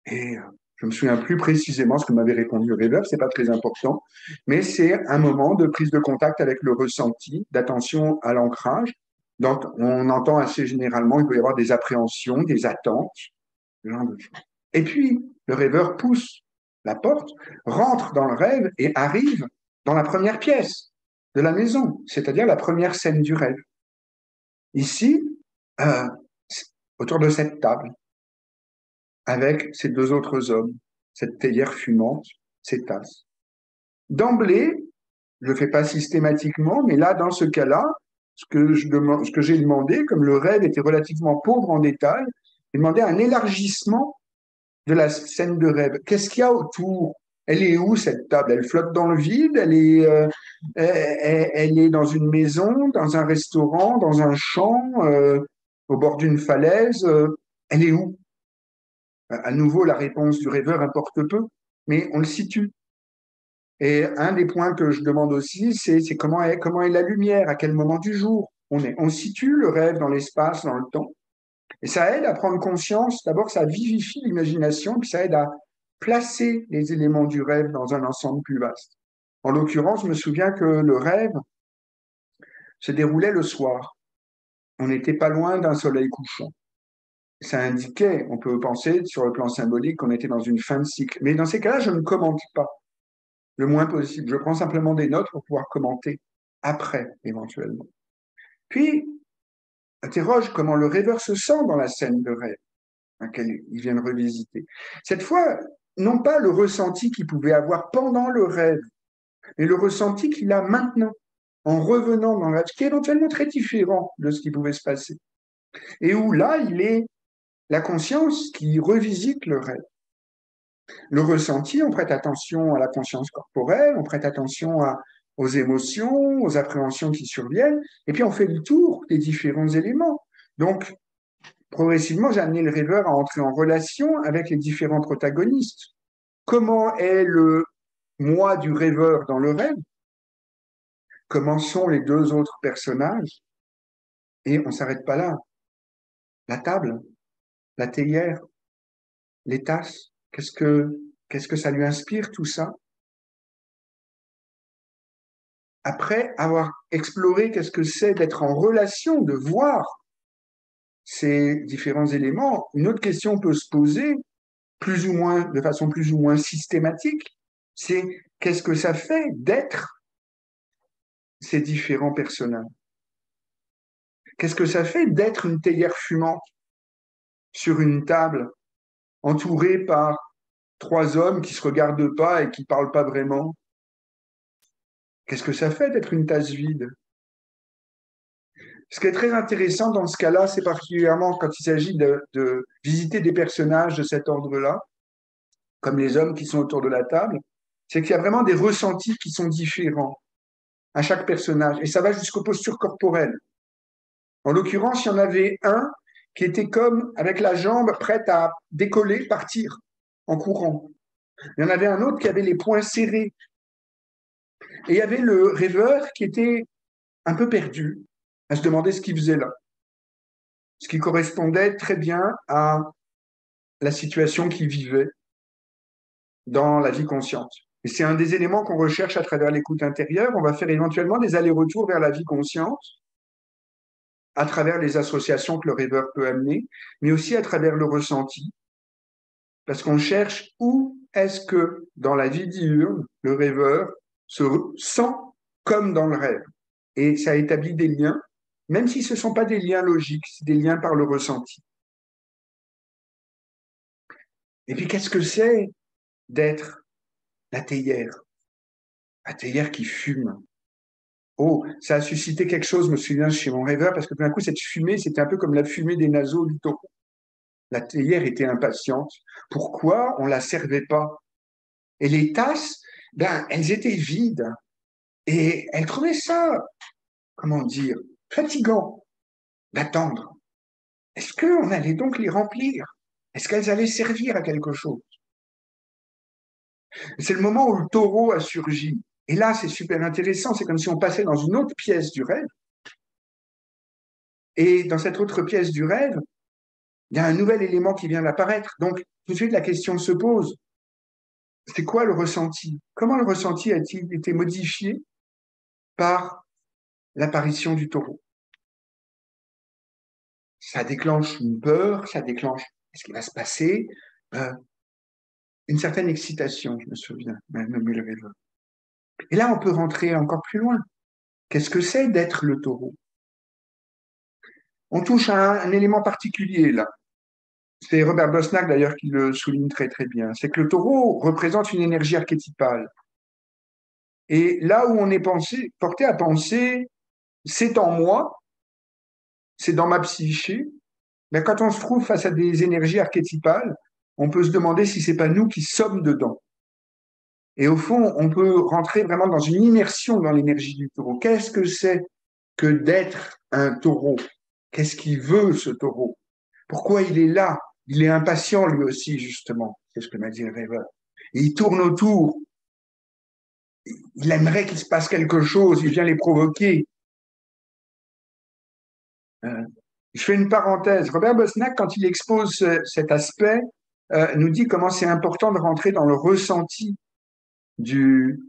Speaker 1: Et je me souviens plus précisément ce que m'avait répondu le rêveur. C'est pas très important. Mais c'est un moment de prise de contact avec le ressenti, d'attention à l'ancrage. Donc, on entend assez généralement, il peut y avoir des appréhensions, des attentes, ce genre de choses. Et puis, le rêveur pousse la porte, rentre dans le rêve et arrive dans la première pièce de la maison, c'est-à-dire la première scène du rêve. Ici, euh, autour de cette table, avec ces deux autres hommes, cette théière fumante, ces tasses. D'emblée, je ne le fais pas systématiquement, mais là, dans ce cas-là, ce que j'ai demandé, comme le rêve était relativement pauvre en détails, j'ai demandé un élargissement de la scène de rêve. Qu'est-ce qu'il y a autour? Elle est où cette table? Elle flotte dans le vide? Elle est dans une maison, dans un restaurant, dans un champ, au bord d'une falaise? Elle est où? À nouveau, la réponse du rêveur importe peu, mais on le situe. Et un des points que je demande aussi, c'est comment est la lumière, à quel moment du jour on est. On situe le rêve dans l'espace, dans le temps. Et ça aide à prendre conscience, d'abord ça vivifie l'imagination, puis ça aide à placer les éléments du rêve dans un ensemble plus vaste. En l'occurrence, je me souviens que le rêve se déroulait le soir. On n'était pas loin d'un soleil couchant. Ça indiquait, on peut penser sur le plan symbolique, qu'on était dans une fin de cycle. Mais dans ces cas-là, je ne commente pas le moins possible. Je prends simplement des notes pour pouvoir commenter après, éventuellement. Puis, interroge comment le rêveur se sent dans la scène de rêve ils viennent revisiter. Cette fois, non pas le ressenti qu'il pouvait avoir pendant le rêve, mais le ressenti qu'il a maintenant, en revenant dans le rêve, qui est éventuellement très différent de ce qui pouvait se passer. Et où là, il est la conscience qui revisite le rêve. Le ressenti, on prête attention à la conscience corporelle, on prête attention aux émotions, aux appréhensions qui surviennent, et puis on fait le tour des différents éléments. Donc, progressivement, j'ai amené le rêveur à entrer en relation avec les différents protagonistes. Comment est le moi du rêveur dans le rêve? Comment sont les deux autres personnages? Et on ne s'arrête pas là. La table, la théière, les tasses, qu'est-ce que ça lui inspire tout ça? Après avoir exploré qu'est-ce que c'est d'être en relation, de voir ces différents éléments, une autre question peut se poser, de façon plus ou moins systématique, c'est qu'est-ce que ça fait d'être ces différents personnages? Qu'est-ce que ça fait d'être une théière fumante sur une table entourée par trois hommes qui se regardent pas et qui parlent pas vraiment? Qu'est-ce que ça fait d'être une tasse vide? Ce qui est très intéressant dans ce cas-là, c'est particulièrement quand il s'agit de visiter des personnages de cet ordre-là, comme les hommes qui sont autour de la table, c'est qu'il y a vraiment des ressentis qui sont différents à chaque personnage. Et ça va jusqu'aux postures corporelles. En l'occurrence, il y en avait un qui était comme avec la jambe prête à décoller, partir en courant. Il y en avait un autre qui avait les poings serrés. Et il y avait le rêveur qui était un peu perdu, à se demander ce qu'il faisait là. Ce qui correspondait très bien à la situation qu'il vivait dans la vie consciente. Et c'est un des éléments qu'on recherche à travers l'écoute intérieure. On va faire éventuellement des allers-retours vers la vie consciente à travers les associations que le rêveur peut amener, mais aussi à travers le ressenti, parce qu'on cherche où est-ce que dans la vie diurne, le rêveur se sent comme dans le rêve. Et ça établit des liens, même si ce ne sont pas des liens logiques, c'est des liens par le ressenti. Et puis, qu'est-ce que c'est d'être la théière? La théière qui fume. Oh, ça a suscité quelque chose, je me souviens, chez mon rêveur, parce que tout d'un coup, cette fumée, c'était un peu comme la fumée des naseaux du taureau. La théière était impatiente. Pourquoi on ne la servait pas? Et les tasses, ben, elles étaient vides. Et elle trouvait ça, comment dire, fatigant d'attendre. Est-ce qu'on allait donc les remplir? Est-ce qu'elles allaient servir à quelque chose? C'est le moment où le taureau a surgi. Et là, c'est super intéressant. C'est comme si on passait dans une autre pièce du rêve. Et dans cette autre pièce du rêve, il y a un nouvel élément qui vient d'apparaître. Donc, tout de suite, la question se pose. C'est quoi le ressenti? Comment le ressenti a-t-il été modifié par l'apparition du taureau? Ça déclenche une peur, ça déclenche ce qui va se passer, euh, une certaine excitation, je me souviens, même le rêve. Et là, on peut rentrer encore plus loin. Qu'est-ce que c'est d'être le taureau? On touche à un élément particulier là. C'est Robert Bosnack d'ailleurs qui le souligne très très bien. C'est que le taureau représente une énergie archétypale. Et là où on est porté à penser, c'est en moi, c'est dans ma psyché, mais quand on se trouve face à des énergies archétypales, on peut se demander si c'est pas nous qui sommes dedans. Et au fond, on peut rentrer vraiment dans une immersion dans l'énergie du taureau. Qu'est-ce que c'est que d'être un taureau? Qu'est-ce qu'il veut, ce taureau? Pourquoi il est là? Il est impatient, lui aussi, justement. C'est ce que m'a dit le rêveur. Et il tourne autour. Il aimerait qu'il se passe quelque chose. Il vient les provoquer. Je fais une parenthèse. Robert Bosnack, quand il expose cet aspect, nous dit comment c'est important de rentrer dans le ressenti du,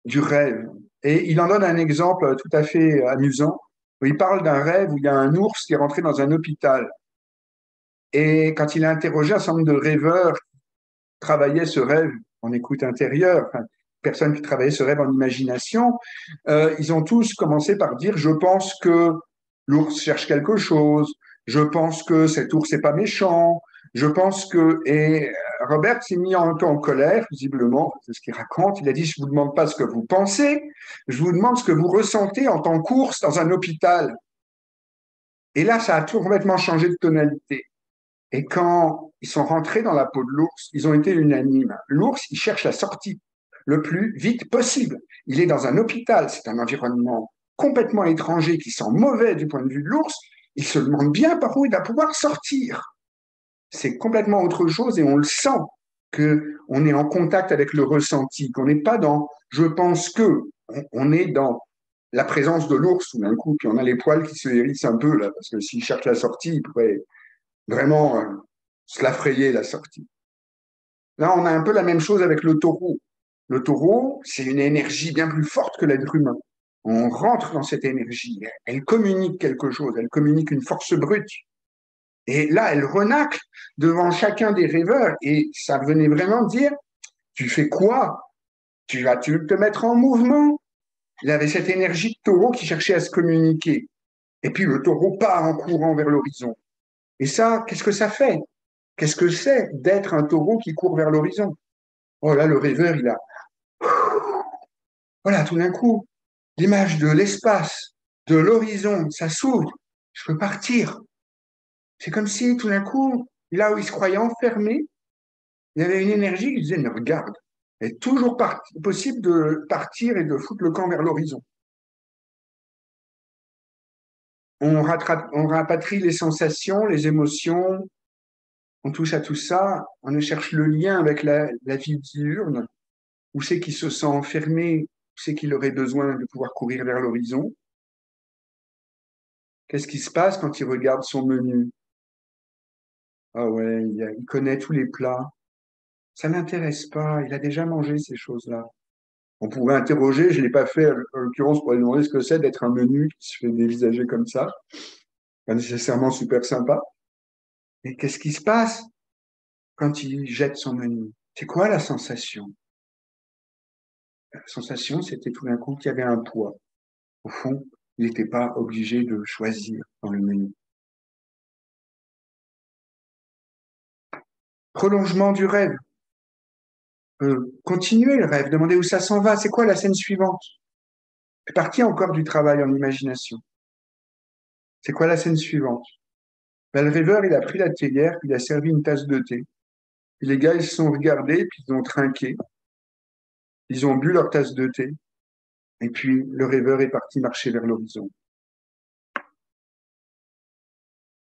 Speaker 1: du rêve. Et il en donne un exemple tout à fait amusant, où il parle d'un rêve où il y a un ours qui est rentré dans un hôpital. Et quand il a interrogé un certain nombre de rêveurs qui travaillaient ce rêve en écoute intérieure, enfin, personnes qui travaillaient ce rêve en imagination, ils ont tous commencé par dire, je pense que l'ours cherche quelque chose, je pense que cet ours n'est pas méchant, je pense que... Et Robert s'est mis un peu en colère, visiblement, c'est ce qu'il raconte. Il a dit, je ne vous demande pas ce que vous pensez, je vous demande ce que vous ressentez en tant qu'ours dans un hôpital. Et là, ça a tout complètement changé de tonalité. Et quand ils sont rentrés dans la peau de l'ours, ils ont été unanimes. L'ours, il cherche la sortie le plus vite possible. Il est dans un hôpital, c'est un environnement complètement étranger qui sent mauvais du point de vue de l'ours. Il se demande bien par où il va pouvoir sortir. C'est complètement autre chose et on le sent qu'on est en contact avec le ressenti, qu'on n'est pas dans je pense que, on est dans la présence de l'ours tout d'un coup, puis on a les poils qui se hérissent un peu là, parce que s'il cherche la sortie, il pourrait vraiment se la frayer la sortie. Là, on a un peu la même chose avec le taureau. Le taureau, c'est une énergie bien plus forte que l'être humain. On rentre dans cette énergie, elle communique quelque chose, elle communique une force brute. Et là, elle renacle devant chacun des rêveurs et ça venait vraiment dire, tu fais quoi? Tu vas te mettre en mouvement? Il avait cette énergie de taureau qui cherchait à se communiquer. Et puis le taureau part en courant vers l'horizon. Et ça, qu'est-ce que ça fait? Qu'est-ce que c'est d'être un taureau qui court vers l'horizon? Oh là, le rêveur, il a... Voilà, tout d'un coup, l'image de l'espace. de l'horizon, ça s'ouvre, je peux partir. C'est comme si tout d'un coup, là où il se croyait enfermé, il y avait une énergie qui disait, mais regarde, il est toujours possible de partir et de foutre le camp vers l'horizon. On rapatrie les sensations, les émotions, on touche à tout ça, on cherche le lien avec la vie diurne, où c'est qu'il se sent enfermé, où c'est qu'il aurait besoin de pouvoir courir vers l'horizon. Qu'est-ce qui se passe quand il regarde son menu? Ah ouais, il connaît tous les plats. Ça l'intéresse pas, il a déjà mangé ces choses-là. On pourrait interroger, je ne l'ai pas fait, en l'occurrence, pour lui demander ce que c'est d'être un menu qui se fait dévisager comme ça. Pas nécessairement super sympa. Mais qu'est-ce qui se passe quand il jette son menu? C'est quoi la sensation? La sensation, c'était tout d'un coup qu'il y avait un poids. Au fond, il n'était pas obligé de choisir dans le menu. Prolongement du rêve. Continuer le rêve, demander où ça s'en va. C'est quoi la scène suivante? C'est parti encore du travail en imagination. C'est quoi la scène suivante? Ben, le rêveur, il a pris la théière, puis il a servi une tasse de thé. Puis les gars, ils se sont regardés, puis ils ont trinqué. Ils ont bu leur tasse de thé. Et puis, le rêveur est parti marcher vers l'horizon.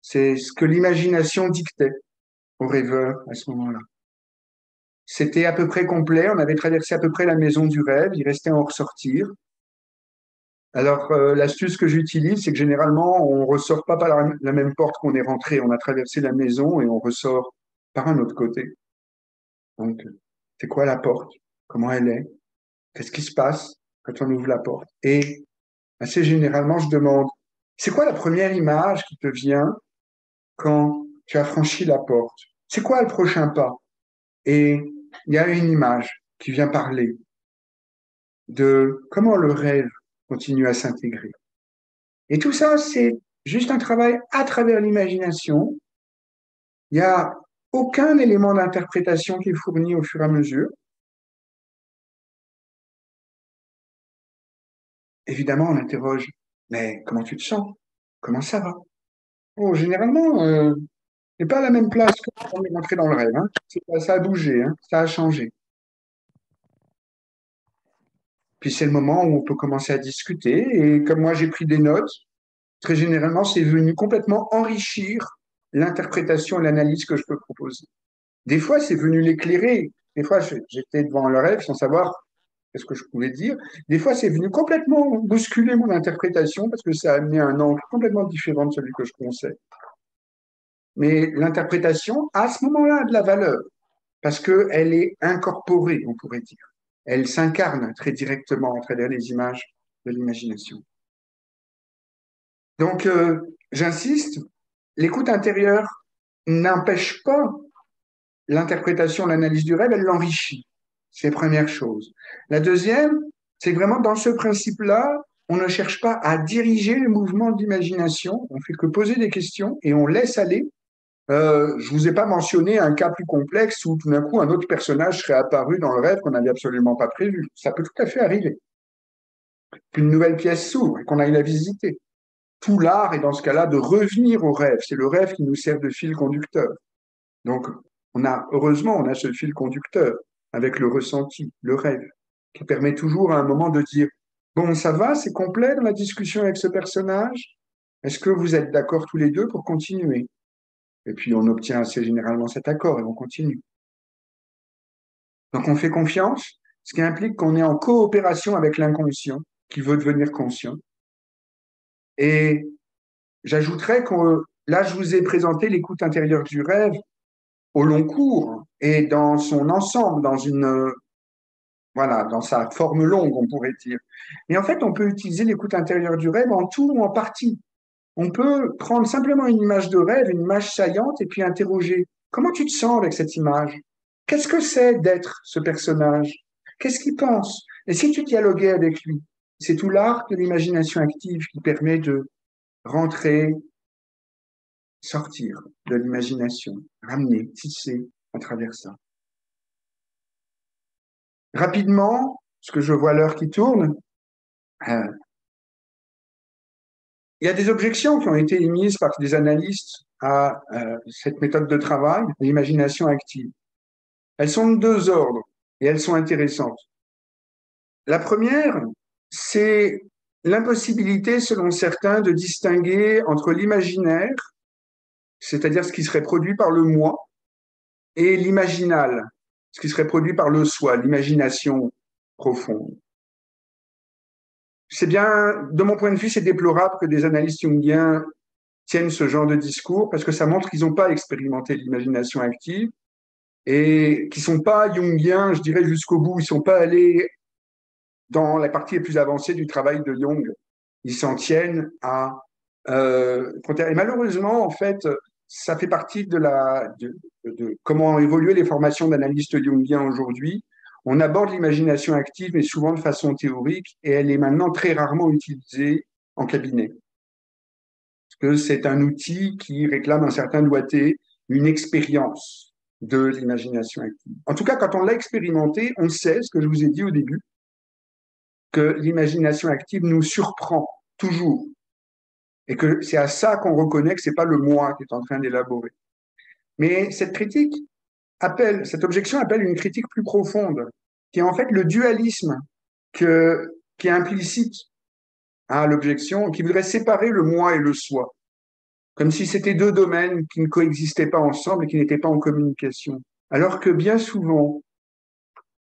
Speaker 1: C'est ce que l'imagination dictait au rêveur à ce moment-là. C'était à peu près complet. On avait traversé à peu près la maison du rêve. Il restait à en ressortir. Alors, l'astuce que j'utilise, c'est que généralement, on ressort pas par la même porte qu'on est rentré. On a traversé la maison et on ressort par un autre côté. Donc, c'est quoi la porte? Comment elle est? Qu'est-ce qui se passe quand on ouvre la porte? Et assez généralement, je demande, c'est quoi la première image qui te vient quand tu as franchi la porte? C'est quoi le prochain pas? Et il y a une image qui vient parler de comment le rêve continue à s'intégrer. Et tout ça, c'est juste un travail à travers l'imagination. Il n'y a aucun élément d'interprétation qui est fourni au fur et à mesure. Évidemment, on interroge, mais comment tu te sens? Comment ça va? Oh, généralement, c'est pas à la même place que quand on est rentré dans le rêve. Hein. Ça a bougé, hein. Ça a changé. Puis c'est le moment où on peut commencer à discuter. Et comme moi, j'ai pris des notes, très généralement, c'est venu complètement enrichir l'interprétation et l'analyse que je peux proposer. Des fois, c'est venu l'éclairer. Des fois, j'étais devant le rêve sans savoir ce que je pouvais dire. Des fois, c'est venu complètement bousculer mon interprétation parce que ça a amené un angle complètement différent de celui que je pensais. Mais l'interprétation, à ce moment-là, a de la valeur parce qu'elle est incorporée, on pourrait dire. Elle s'incarne très directement à travers les images de l'imagination. Donc, j'insiste, l'écoute intérieure n'empêche pas l'interprétation, l'analyse du rêve, elle l'enrichit. C'est la première chose. La deuxième, c'est que vraiment dans ce principe-là, on ne cherche pas à diriger le mouvement d'imagination, on fait que poser des questions et on laisse aller. Je vous ai pas mentionné un cas plus complexe où tout d'un coup un autre personnage serait apparu dans le rêve qu'on n'avait absolument pas prévu. Ça peut tout à fait arriver. Qu'une nouvelle pièce s'ouvre et qu'on aille la visiter. Tout l'art est dans ce cas-là de revenir au rêve. C'est le rêve qui nous sert de fil conducteur. Donc, heureusement, on a ce fil conducteur avec le ressenti, le rêve, qui permet toujours à un moment de dire, bon, ça va, c'est complet dans la discussion avec ce personnage. Est-ce que vous êtes d'accord tous les deux pour continuer? Et puis, on obtient assez généralement cet accord et on continue. Donc, on fait confiance, ce qui implique qu'on est en coopération avec l'inconscient qui veut devenir conscient. Et j'ajouterais que là, je vous ai présenté l'écoute intérieure du rêve au long cours et dans son ensemble, voilà, dans sa forme longue, on pourrait dire. Et en fait, on peut utiliser l'écoute intérieure du rêve en tout ou en partie. On peut prendre simplement une image de rêve, une image saillante, et puis interroger. Comment tu te sens avec cette image? Qu'est-ce que c'est d'être ce personnage? Qu'est-ce qu'il pense? Et si tu dialoguais avec lui? C'est tout l'art de l'imagination active qui permet de rentrer, sortir de l'imagination, ramener, tisser à travers ça. Rapidement, parce que je vois l'heure qui tourne, euh, Il y a des objections qui ont été émises par des analystes à cette méthode de travail, l'imagination active. Elles sont de deux ordres et elles sont intéressantes. La première, c'est l'impossibilité, selon certains, de distinguer entre l'imaginaire, c'est-à-dire ce qui serait produit par le moi, et l'imaginal, ce qui serait produit par le soi, l'imagination profonde. C'est bien, de mon point de vue, c'est déplorable que des analystes jungiens tiennent ce genre de discours parce que ça montre qu'ils n'ont pas expérimenté l'imagination active et qu'ils ne sont pas jungiens, je dirais, jusqu'au bout. Ils ne sont pas allés dans la partie la plus avancée du travail de Jung. Ils s'en tiennent à et malheureusement, en fait, ça fait partie de comment ont évolué les formations d'analystes jungiens aujourd'hui. On aborde l'imagination active, mais souvent de façon théorique, et elle est maintenant très rarement utilisée en cabinet. Parce que c'est un outil qui réclame un certain doigté, une expérience de l'imagination active. En tout cas, quand on l'a expérimenté, on sait, ce que je vous ai dit au début, que l'imagination active nous surprend toujours. Et que c'est à ça qu'on reconnaît que ce n'est pas le moi qui est en train d'élaborer. Mais cette critique cette objection appelle une critique plus profonde, qui est en fait le dualisme qui est implicite à l'objection, qui voudrait séparer le moi et le soi, comme si c'était deux domaines qui ne coexistaient pas ensemble et qui n'étaient pas en communication. Alors que bien souvent,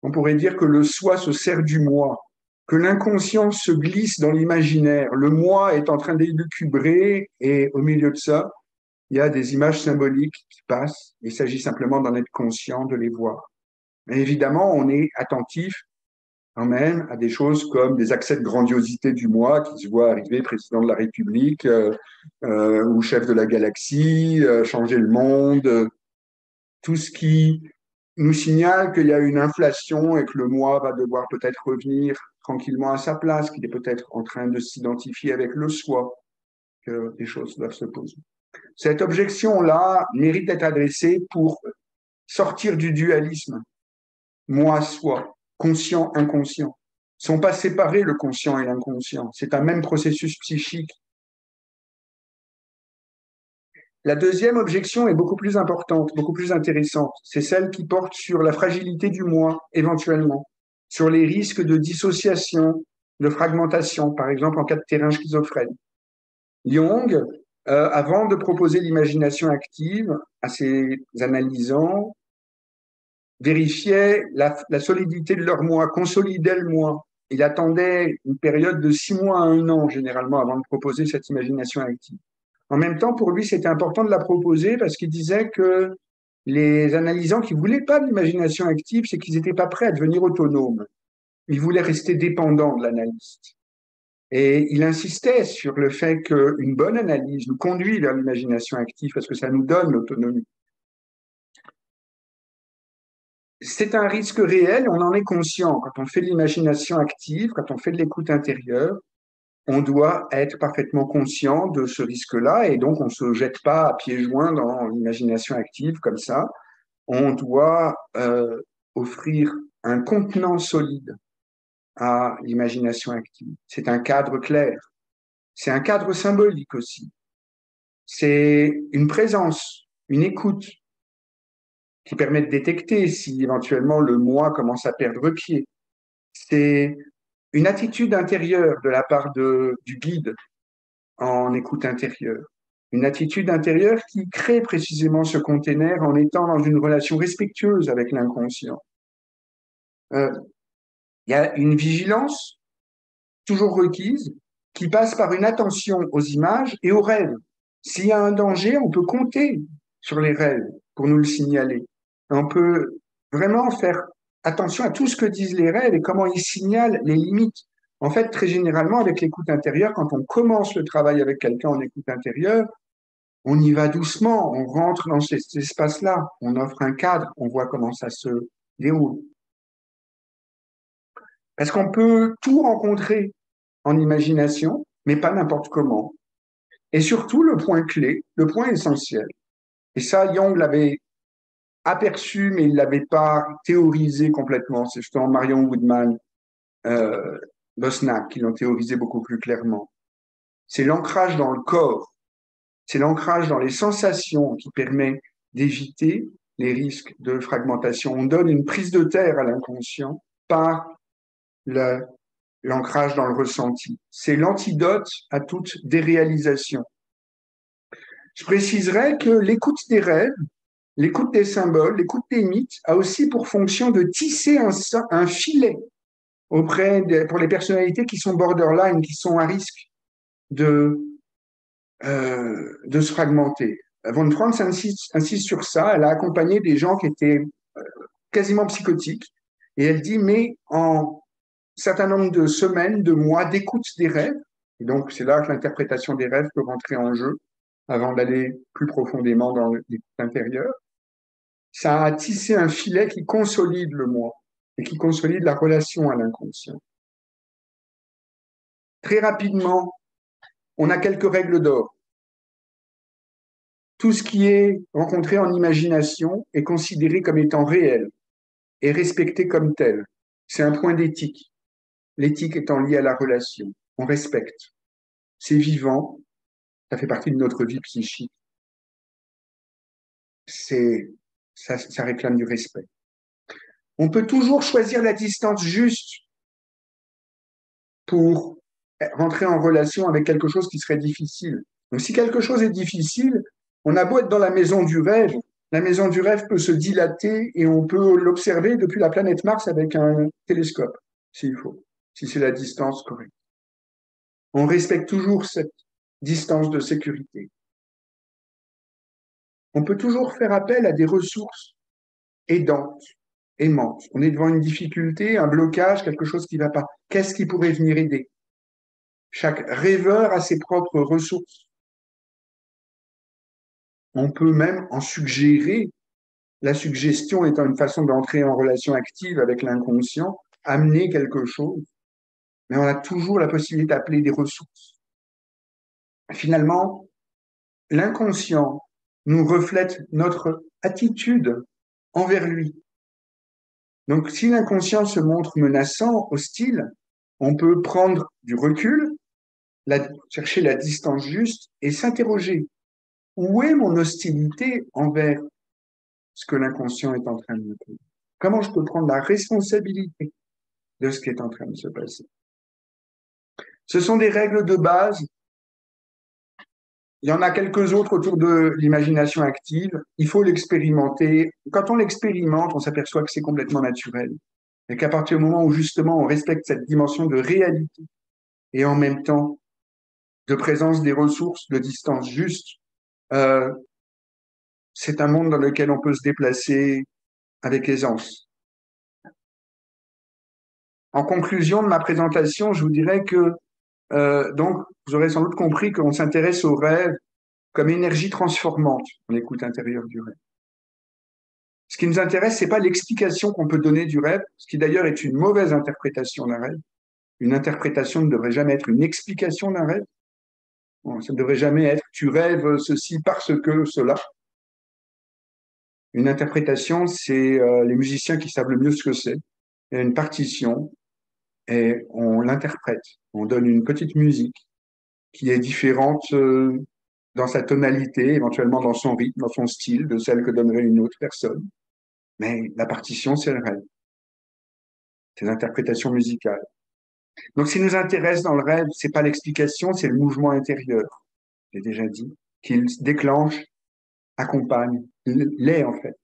Speaker 1: on pourrait dire que le soi se sert du moi, que l'inconscient se glisse dans l'imaginaire, le moi est en train d'élucubrer et au milieu de ça, il y a des images symboliques qui passent. Il s'agit simplement d'en être conscient, de les voir. Mais évidemment, on est attentif quand même à des choses comme des accès de grandiosité du moi qui se voit arriver président de la République ou chef de la galaxie, changer le monde, tout ce qui nous signale qu'il y a une inflation et que le moi va devoir peut-être revenir tranquillement à sa place, qu'il est peut-être en train de s'identifier avec le soi, que les choses doivent se poser. Cette objection-là mérite d'être adressée pour sortir du dualisme moi-soi, conscient-inconscient. Ils ne sont pas séparés, le conscient et l'inconscient. C'est un même processus psychique. La deuxième objection est beaucoup plus importante, beaucoup plus intéressante. C'est celle qui porte sur la fragilité du moi, éventuellement, sur les risques de dissociation, de fragmentation, par exemple en cas de terrain schizophrène. Jung, avant de proposer l'imagination active à ses analysants, vérifiait la solidité de leur moi, consolidait le moi. Il attendait une période de 6 mois à 1 an, généralement, avant de proposer cette imagination active. En même temps, pour lui, c'était important de la proposer parce qu'il disait que les analysants qui ne voulaient pas d'imagination active, c'est qu'ils n'étaient pas prêts à devenir autonomes. Ils voulaient rester dépendants de l'analyste. Et il insistait sur le fait qu'une bonne analyse nous conduit vers l'imagination active parce que ça nous donne l'autonomie. C'est un risque réel, on en est conscient. Quand on fait de l'imagination active, quand on fait de l'écoute intérieure, on doit être parfaitement conscient de ce risque-là et donc on ne se jette pas à pieds joints dans l'imagination active comme ça. On doit offrir un contenant solide à l'imagination active. C'est un cadre clair. C'est un cadre symbolique aussi. C'est une présence, une écoute qui permet de détecter si éventuellement le moi commence à perdre pied. C'est une attitude intérieure de la part du guide en écoute intérieure. Une attitude intérieure qui crée précisément ce container en étant dans une relation respectueuse avec l'inconscient. Il y a une vigilance toujours requise qui passe par une attention aux images et aux rêves. S'il y a un danger, on peut compter sur les rêves pour nous le signaler. On peut vraiment faire attention à tout ce que disent les rêves et comment ils signalent les limites. En fait, très généralement, avec l'écoute intérieure, quand on commence le travail avec quelqu'un en écoute intérieure, on y va doucement, on rentre dans cet espace-là, on offre un cadre, on voit comment ça se déroule. Parce qu'on peut tout rencontrer en imagination, mais pas n'importe comment. Et surtout, le point clé, le point essentiel, et ça, Jung l'avait aperçu, mais il ne l'avait pas théorisé complètement, c'est justement Marion Woodman, Bosnak, qui l'ont théorisé beaucoup plus clairement. c'est l'ancrage dans le corps, c'est l'ancrage dans les sensations qui permet d'éviter les risques de fragmentation. On donne une prise de terre à l'inconscient par l'ancrage dans le ressenti. C'est l'antidote à toute déréalisation. Je préciserai que l'écoute des rêves, l'écoute des symboles, l'écoute des mythes a aussi pour fonction de tisser un filet pour les personnalités qui sont borderline, qui sont à risque de, de se fragmenter. Von Franz insiste sur ça. Elle a accompagné des gens qui étaient quasiment psychotiques. Et elle dit, mais en certain nombre de semaines, de mois d'écoute des rêves, et donc c'est là que l'interprétation des rêves peut rentrer en jeu avant d'aller plus profondément dans l'écoute intérieure, ça a tissé un filet qui consolide le moi et qui consolide la relation à l'inconscient. Très rapidement, on a quelques règles d'or. Tout ce qui est rencontré en imagination est considéré comme étant réel et respecté comme tel. C'est un point d'éthique. L'éthique étant liée à la relation. On respecte. C'est vivant. Ça fait partie de notre vie psychique. Ça réclame du respect. On peut toujours choisir la distance juste pour rentrer en relation avec quelque chose qui serait difficile. Donc, si quelque chose est difficile, on a beau être dans la maison du rêve peut se dilater et on peut l'observer depuis la planète Mars avec un télescope, s'il faut, si c'est la distance correcte. On respecte toujours cette distance de sécurité. On peut toujours faire appel à des ressources aidantes, aimantes. On est devant une difficulté, un blocage, quelque chose qui ne va pas. Qu'est-ce qui pourrait venir aider? Chaque rêveur a ses propres ressources. On peut même en suggérer, la suggestion étant une façon d'entrer en relation active avec l'inconscient, amener quelque chose, mais on a toujours la possibilité d'appeler des ressources. Finalement, l'inconscient nous reflète notre attitude envers lui. Donc, si l'inconscient se montre menaçant, hostile, on peut prendre du recul, chercher la distance juste et s'interroger. Où est mon hostilité envers ce que l'inconscient est en train de me faire? Comment je peux prendre la responsabilité de ce qui est en train de se passer? Ce sont des règles de base. Il y en a quelques autres autour de l'imagination active. Il faut l'expérimenter. Quand on l'expérimente, on s'aperçoit que c'est complètement naturel. Et qu'à partir du moment où justement on respecte cette dimension de réalité et en même temps de présence des ressources, de distance juste, euh, c'est un monde dans lequel on peut se déplacer avec aisance. En conclusion de ma présentation, je vous dirais que donc vous aurez sans doute compris qu'on s'intéresse au rêve comme énergie transformante en l'écoute intérieure du rêve. Ce qui nous intéresse, c'est pas l'explication qu'on peut donner du rêve, ce qui d'ailleurs est une mauvaise interprétation d'un rêve. Une interprétation ne devrait jamais être une explication d'un rêve. Bon, ça ne devrait jamais être tu rêves ceci parce que cela. Une interprétation, c'est les musiciens qui savent le mieux ce que c'est. Il y a une partition et on l'interprète. On donne une petite musique qui est différente dans sa tonalité, éventuellement dans son rythme, dans son style, de celle que donnerait une autre personne. Mais la partition, c'est le rêve. C'est l'interprétation musicale. Donc, ce qui nous intéresse dans le rêve, c'est pas l'explication, c'est le mouvement intérieur. J'ai déjà dit qu'il déclenche, accompagne, l'est en fait.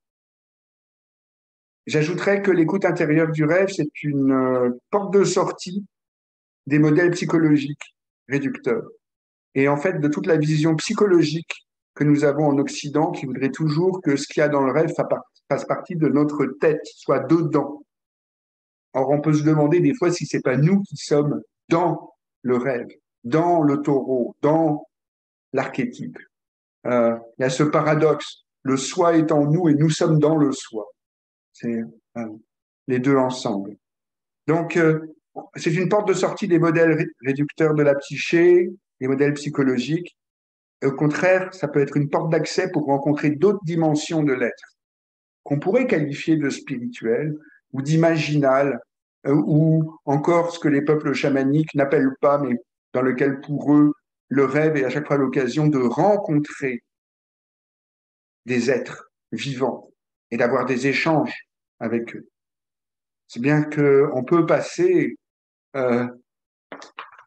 Speaker 1: J'ajouterais que l'écoute intérieure du rêve, c'est une porte de sortie des modèles psychologiques réducteurs. Et en fait, de toute la vision psychologique que nous avons en Occident, qui voudrait toujours que ce qu'il y a dans le rêve fasse partie de notre tête, soit dedans. Or, on peut se demander des fois si c'est pas nous qui sommes dans le rêve, dans le taureau, dans l'archétype. Il y a ce paradoxe. Le soi est en nous et nous sommes dans le soi. C'est les deux ensemble. Donc, c'est une porte de sortie des modèles réducteurs de la psyché, des modèles psychologiques. Et au contraire, ça peut être une porte d'accès pour rencontrer d'autres dimensions de l'être, qu'on pourrait qualifier de spirituel ou d'imaginal, ou encore ce que les peuples chamaniques n'appellent pas, mais dans lequel pour eux le rêve est à chaque fois l'occasion de rencontrer des êtres vivants et d'avoir des échanges avec eux. C'est bien qu'on peut passer euh,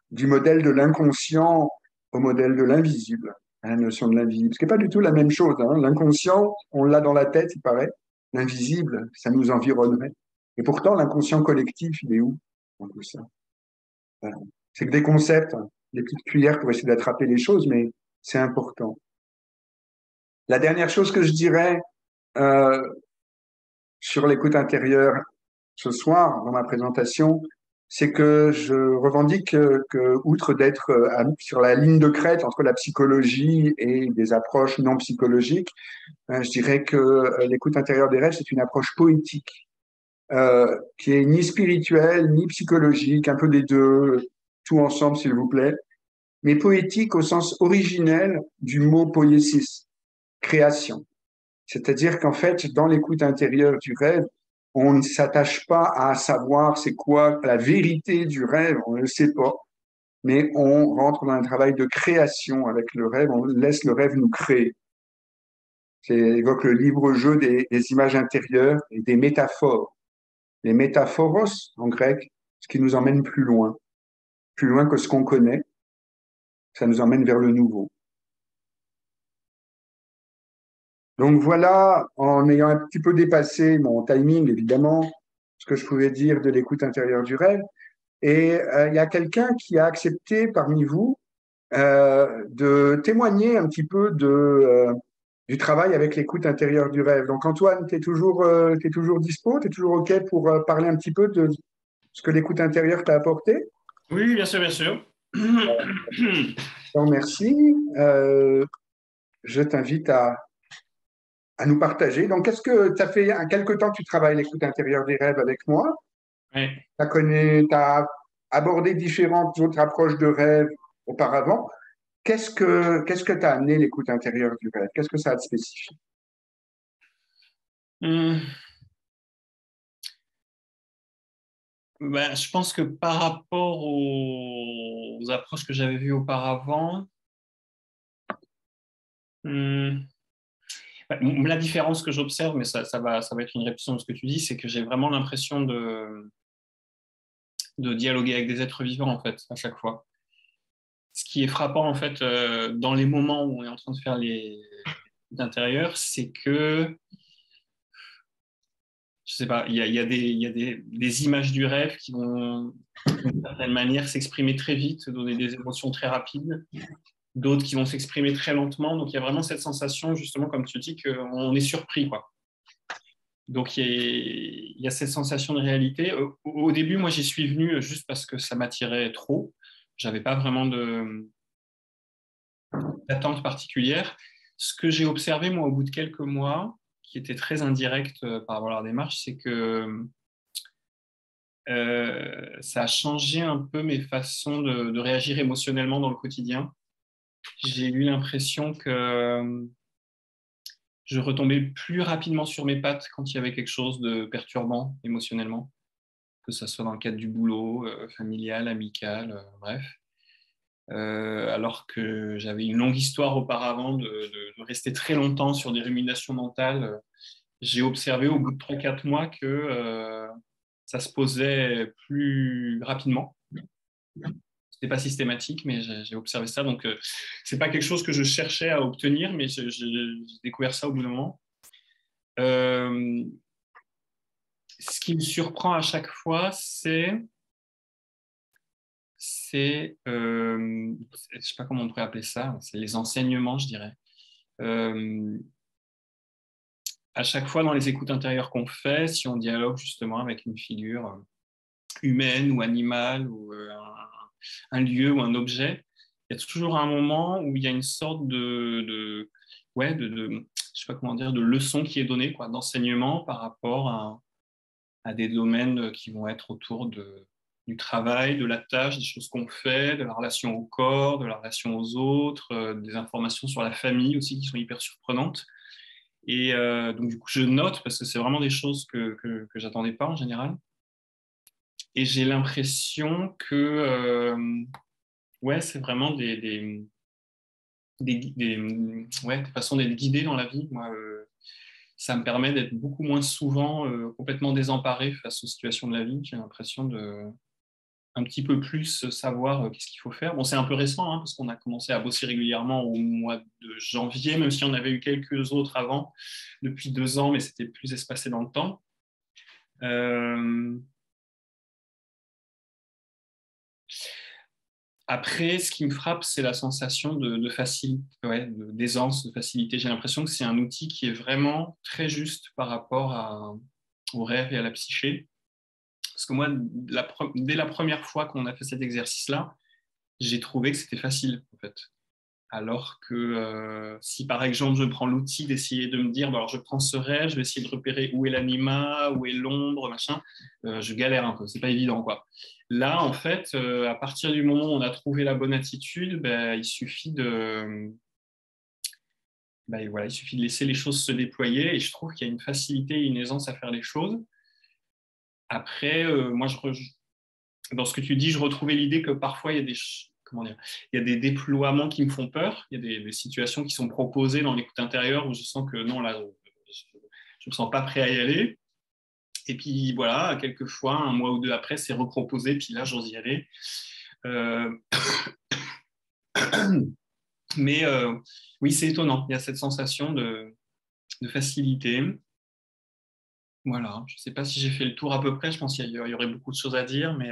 Speaker 1: du modèle de l'inconscient au modèle de l'invisible, à la notion de l'invisible, ce qui n'est pas du tout la même chose. Hein. L'inconscient, on l'a dans la tête, il paraît. L'invisible, ça nous environnerait. Et pourtant, l'inconscient collectif, il est où dans tout ça? Voilà. C'est que des concepts, hein, des petites cuillères pour essayer d'attraper les choses, mais c'est important. La dernière chose que je dirais euh, sur l'écoute intérieure ce soir dans ma présentation, c'est que je revendique outre d'être sur la ligne de crête entre la psychologie et des approches non psychologiques, je dirais que l'écoute intérieure des rêves, c'est une approche poétique, qui est ni spirituelle, ni psychologique, un peu des deux, tout ensemble, s'il vous plaît, mais poétique au sens originel du mot poiesis, création. C'est-à-dire qu'en fait, dans l'écoute intérieure du rêve, on ne s'attache pas à savoir c'est quoi la vérité du rêve, on ne le sait pas, mais on rentre dans un travail de création avec le rêve, on laisse le rêve nous créer. C'est évoque le libre-jeu des images intérieures et des métaphores. Les métaphoros en grec, ce qui nous emmène plus loin que ce qu'on connaît, ça nous emmène vers le nouveau. Donc voilà, en ayant un petit peu dépassé mon timing, évidemment, ce que je pouvais dire de l'écoute intérieure du rêve. Et il y a quelqu'un qui a accepté parmi vous de témoigner un petit peu du travail avec l'écoute intérieure du rêve. Donc Antoine, t'es toujours dispo, tu es toujours OK pour parler un petit peu de ce que l'écoute intérieure t'a apporté?
Speaker 2: Oui, bien sûr, bien sûr.
Speaker 1: Donc, merci. Je t'invite à nous partager. Donc, qu'est-ce que tu as fait quelque temps que tu travailles l'écoute intérieure des rêves avec moi?
Speaker 2: Ouais.
Speaker 1: Tu as abordé différentes autres approches de rêve auparavant. Qu'est-ce que t'a amené l'écoute intérieure du rêve? Qu'est-ce que ça a de spécifique?
Speaker 2: Hum, je pense que par rapport aux approches que j'avais vues auparavant, hum, la différence que j'observe, mais ça va être une répétition de ce que tu dis, c'est que j'ai vraiment l'impression de dialoguer avec des êtres vivants, en fait, à chaque fois. Ce qui est frappant, en fait, dans les moments où on est en train de faire les intérieurs, c'est que je sais pas, il y a des images du rêve qui vont, d'une certaine manière, s'exprimer très vite, donner des émotions très rapides, d'autres qui vont s'exprimer très lentement. Donc, il y a vraiment cette sensation, justement, comme tu dis, qu'on est surpris, quoi. Donc, il y a cette sensation de réalité. Au début, moi, j'y suis venu juste parce que ça m'attirait trop. J'avais pas vraiment d'attente particulière. Ce que j'ai observé, moi, au bout de quelques mois, qui était très indirect par rapport à leur démarche, c'est que ça a changé un peu mes façons de réagir émotionnellement dans le quotidien. J'ai eu l'impression que je retombais plus rapidement sur mes pattes quand il y avait quelque chose de perturbant émotionnellement, que ce soit dans le cadre du boulot, familial, amical, bref. Alors que j'avais une longue histoire auparavant de rester très longtemps sur des ruminations mentales. J'ai observé au bout de 3-4 mois que ça se posait plus rapidement. C'était pas systématique, mais j'ai observé ça. Donc, c'est pas quelque chose que je cherchais à obtenir, mais j'ai découvert ça au bout d'un moment. Euh, Ce qui me surprend à chaque fois, je sais pas comment on pourrait appeler ça, c'est les enseignements, je dirais. Euh, à chaque fois, dans les écoutes intérieures qu'on fait, si on dialogue justement avec une figure humaine ou animale ou un lieu ou un objet, il y a toujours un moment où il y a une sorte ouais, je sais pas comment dire, de leçon qui est donnée, quoi, d'enseignement par rapport à des domaines qui vont être autour du travail, de la tâche, des choses qu'on fait, de la relation au corps, de la relation aux autres, des informations sur la famille aussi qui sont hyper surprenantes. Et donc, du coup, je note parce que c'est vraiment des choses que j'attendais pas en général. Et j'ai l'impression que ouais, c'est vraiment ouais, des façons d'être guidé dans la vie. Moi, ça me permet d'être beaucoup moins souvent complètement désemparé face aux situations de la vie. J'ai l'impression de un petit peu plus savoir qu'est-ce qu'il faut faire. Bon, c'est un peu récent, hein, parce qu'on a commencé à bosser régulièrement au mois de janvier, même si on avait eu quelques autres avant, depuis 2 ans, mais c'était plus espacé dans le temps. Après, ce qui me frappe, c'est la sensation de facilité, ouais, d'aisance, de facilité. J'ai l'impression que c'est un outil qui est vraiment très juste par rapport au rêve et à la psyché. Parce que moi, dès la première fois qu'on a fait cet exercice-là, j'ai trouvé que c'était facile, en fait. Alors que si par exemple je prends l'outil d'essayer de me dire, bon, alors je prends ce rêve, je vais essayer de repérer où est l'anima, où est l'ombre, machin, je galère un peu, c'est pas évident quoi. Là en fait, à partir du moment où on a trouvé la bonne attitude, ben, voilà, il suffit de laisser les choses se déployer et je trouve qu'il y a une facilité et une aisance à faire les choses. Après, moi dans ce que tu dis, je retrouvais l'idée que parfois il y a comment dire, il y a des déploiements qui me font peur, il y a des situations qui sont proposées dans l'écoute intérieure où je sens que non, là, je ne me sens pas prêt à y aller. Et puis voilà, quelquefois, un mois ou deux après, c'est reproposé, puis là, j'ose y aller. Euh... Mais oui, c'est étonnant, il y a cette sensation de facilité. Voilà, je ne sais pas si j'ai fait le tour à peu près, je pense qu'il y aurait beaucoup de choses à dire, mais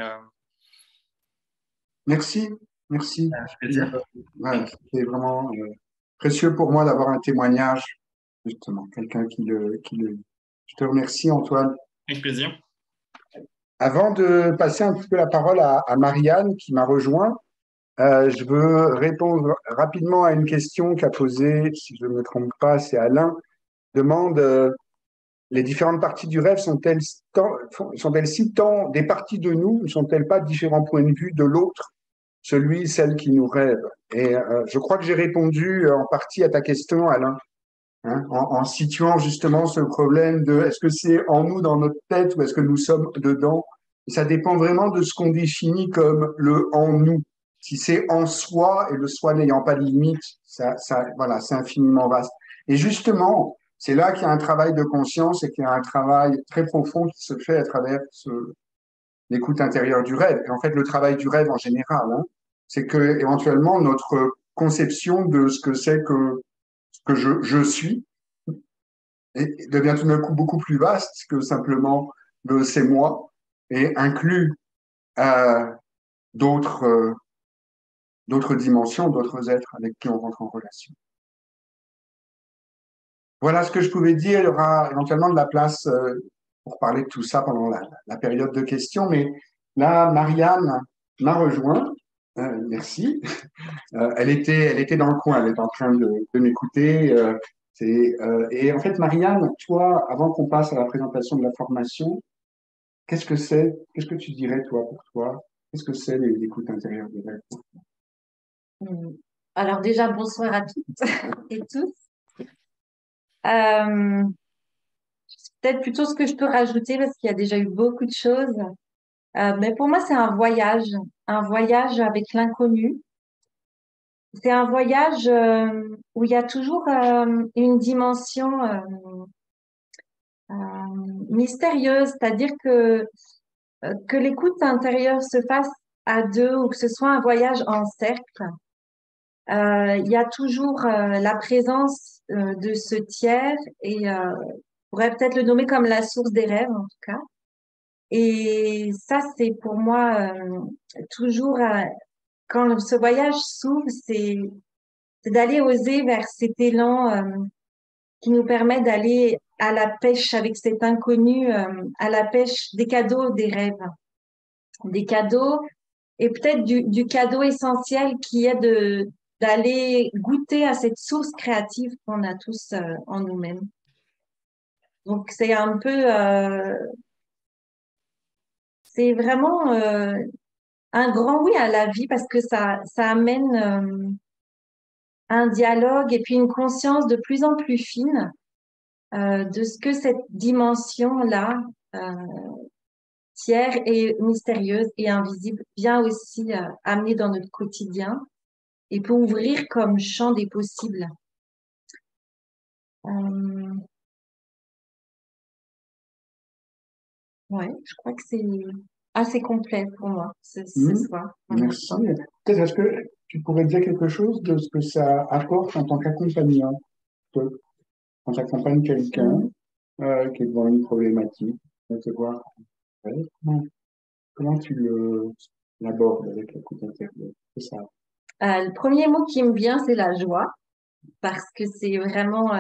Speaker 1: Merci, merci.
Speaker 2: ça fait plaisir.
Speaker 1: Ouais, c'était vraiment précieux pour moi d'avoir un témoignage, justement, quelqu'un qui le... Je te remercie, Antoine.
Speaker 2: Avec plaisir.
Speaker 1: Avant de passer un petit peu la parole à Marianne, qui m'a rejoint, je veux répondre rapidement à une question qu'a posée, si je ne me trompe pas, c'est Alain, demande les différentes parties du rêve sont-elles si tant des parties de nous, ne sont-elles pas différents points de vue de l'autre, celui, celle qui nous rêve? Et je crois que j'ai répondu en partie à ta question, Alain, hein, en situant justement ce problème de est-ce que c'est en nous, dans notre tête, ou est-ce que nous sommes dedans? Et ça dépend vraiment de ce qu'on définit comme le en nous. Si c'est en soi et le soi n'ayant pas de limite, voilà, c'est infiniment vaste. Et justement, c'est là qu'il y a un travail de conscience et qu'il y a un travail très profond qui se fait à travers l'écoute intérieure du rêve. Et en fait, le travail du rêve en général, hein, c'est que éventuellement notre conception de ce que c'est que ce que je suis et devient tout d'un coup beaucoup plus vaste que simplement le c'est moi et inclut euh, d'autres d'autres dimensions, d'autres êtres avec qui on rentre en relation. Voilà ce que je pouvais dire. Il y aura éventuellement de la place pour parler de tout ça pendant la période de questions, mais là, Marianne m'a rejoint. Merci. Elle était dans le coin, elle est en train de m'écouter. Et en fait, Marianne, toi, avant qu'on passe à la présentation de la formation, qu'est-ce que c'est? Qu'est-ce que tu dirais, toi, pour toi? Qu'est-ce que c'est l'écoute intérieure des rêves?
Speaker 3: Alors déjà, bonsoir à toutes et tous. Euh, Peut-être plutôt ce que je peux rajouter parce qu'il y a déjà eu beaucoup de choses. Mais pour moi, c'est un voyage avec l'inconnu. C'est un voyage où il y a toujours une dimension euh, mystérieuse, c'est-à-dire que l'écoute intérieure se fasse à deux ou que ce soit un voyage en cercle. Il y a toujours la présence de ce tiers et on pourrait peut-être le nommer comme la source des rêves en tout cas. Et ça, c'est pour moi toujours quand ce voyage s'ouvre, c'est d'aller oser vers cet élan qui nous permet d'aller à la pêche avec cet inconnu, à la pêche des cadeaux, des rêves, des cadeaux et peut-être du cadeau essentiel qui est d'aller goûter à cette source créative qu'on a tous en nous-mêmes. Donc c'est vraiment un grand oui à la vie parce que ça amène un dialogue et puis une conscience de plus en plus fine de ce que cette dimension-là tiers et mystérieuse et invisible vient aussi amener dans notre quotidien et peut ouvrir comme champ des possibles. Ouais, je crois que c'est assez complet pour moi ce soir.
Speaker 1: Merci. Peut-être est-ce que tu pourrais dire quelque chose de ce que ça apporte en tant qu'accompagnant, quand tu accompagnes quelqu'un qui est devant une problématique, de voir comment tu l'abordes avec l'écoute intérieure. C'est ça.
Speaker 3: Le premier mot qui me vient, c'est la joie, parce que c'est vraiment,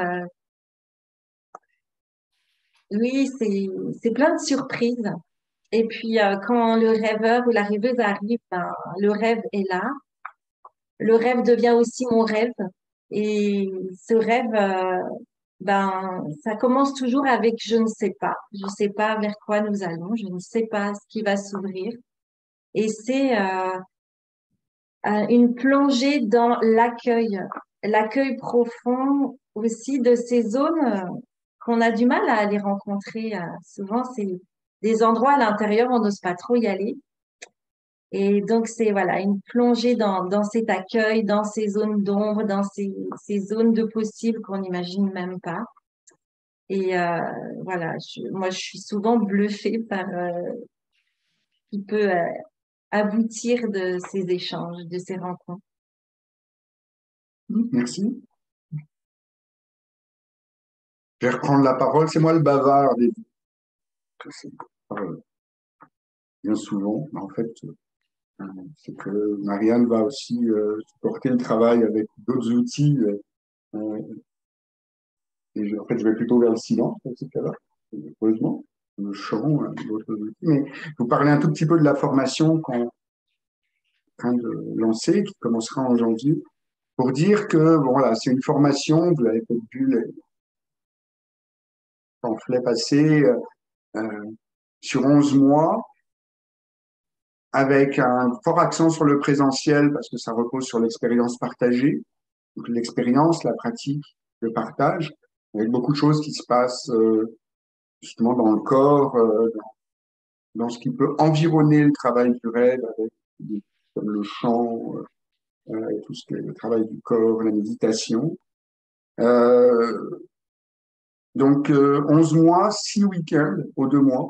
Speaker 3: oui, c'est plein de surprises. Et puis, quand le rêveur ou la rêveuse arrive, ben, le rêve est là. Le rêve devient aussi mon rêve. Et ce rêve, ben, ça commence toujours avec je ne sais pas. Je ne sais pas vers quoi nous allons. Je ne sais pas ce qui va s'ouvrir. Et c'est une plongée dans l'accueil profond aussi de ces zones qu'on a du mal à aller rencontrer. Souvent, c'est des endroits à l'intérieur, on n'ose pas trop y aller. Et donc, c'est voilà une plongée dans cet accueil, dans ces zones d'ombre, dans ces zones de possible qu'on n'imagine même pas. Et voilà, moi, je suis souvent bluffée par ce qui peut aboutir de ces échanges, de ces rencontres.
Speaker 1: Merci. Je vais reprendre la parole. C'est moi le bavard des bien souvent. En fait, c'est que Marianne va aussi supporter le travail avec d'autres outils. Et en fait, je vais plutôt vers le silence dans ce cas-là, heureusement, le chant, d'autres outils. Mais vous parlez un tout petit peu de la formation qu'on est en train de lancer, qui commencera en janvier, pour dire que bon, voilà, c'est une formation, vous avez peut-être vu les pamphlets passer, sur 11 mois, avec un fort accent sur le présentiel, parce que ça repose sur l'expérience partagée. Donc l'expérience, la pratique, le partage, avec beaucoup de choses qui se passent justement dans le corps, dans ce qui peut environner le travail du rêve, avec comme le chant, et tout ce qui est le travail du corps, la méditation. Donc 11 mois, 6 week-ends aux 2 mois.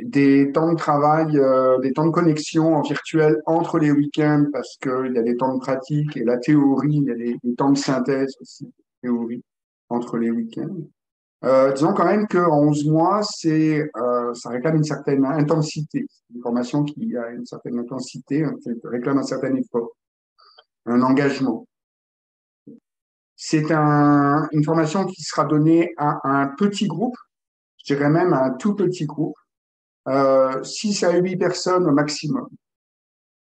Speaker 1: Des temps de travail, des temps de connexion en virtuel entre les week-ends parce qu'il y a des temps de pratique et la théorie, il y a des temps de synthèse aussi, théorie, entre les week-ends. Disons quand même qu'en 11 mois, ça réclame une certaine intensité. C'est une formation qui a une certaine intensité, qui réclame un certain effort, un engagement. C'est une formation qui sera donnée à un petit groupe, je dirais même à un tout petit groupe, 6 à 8 personnes au maximum,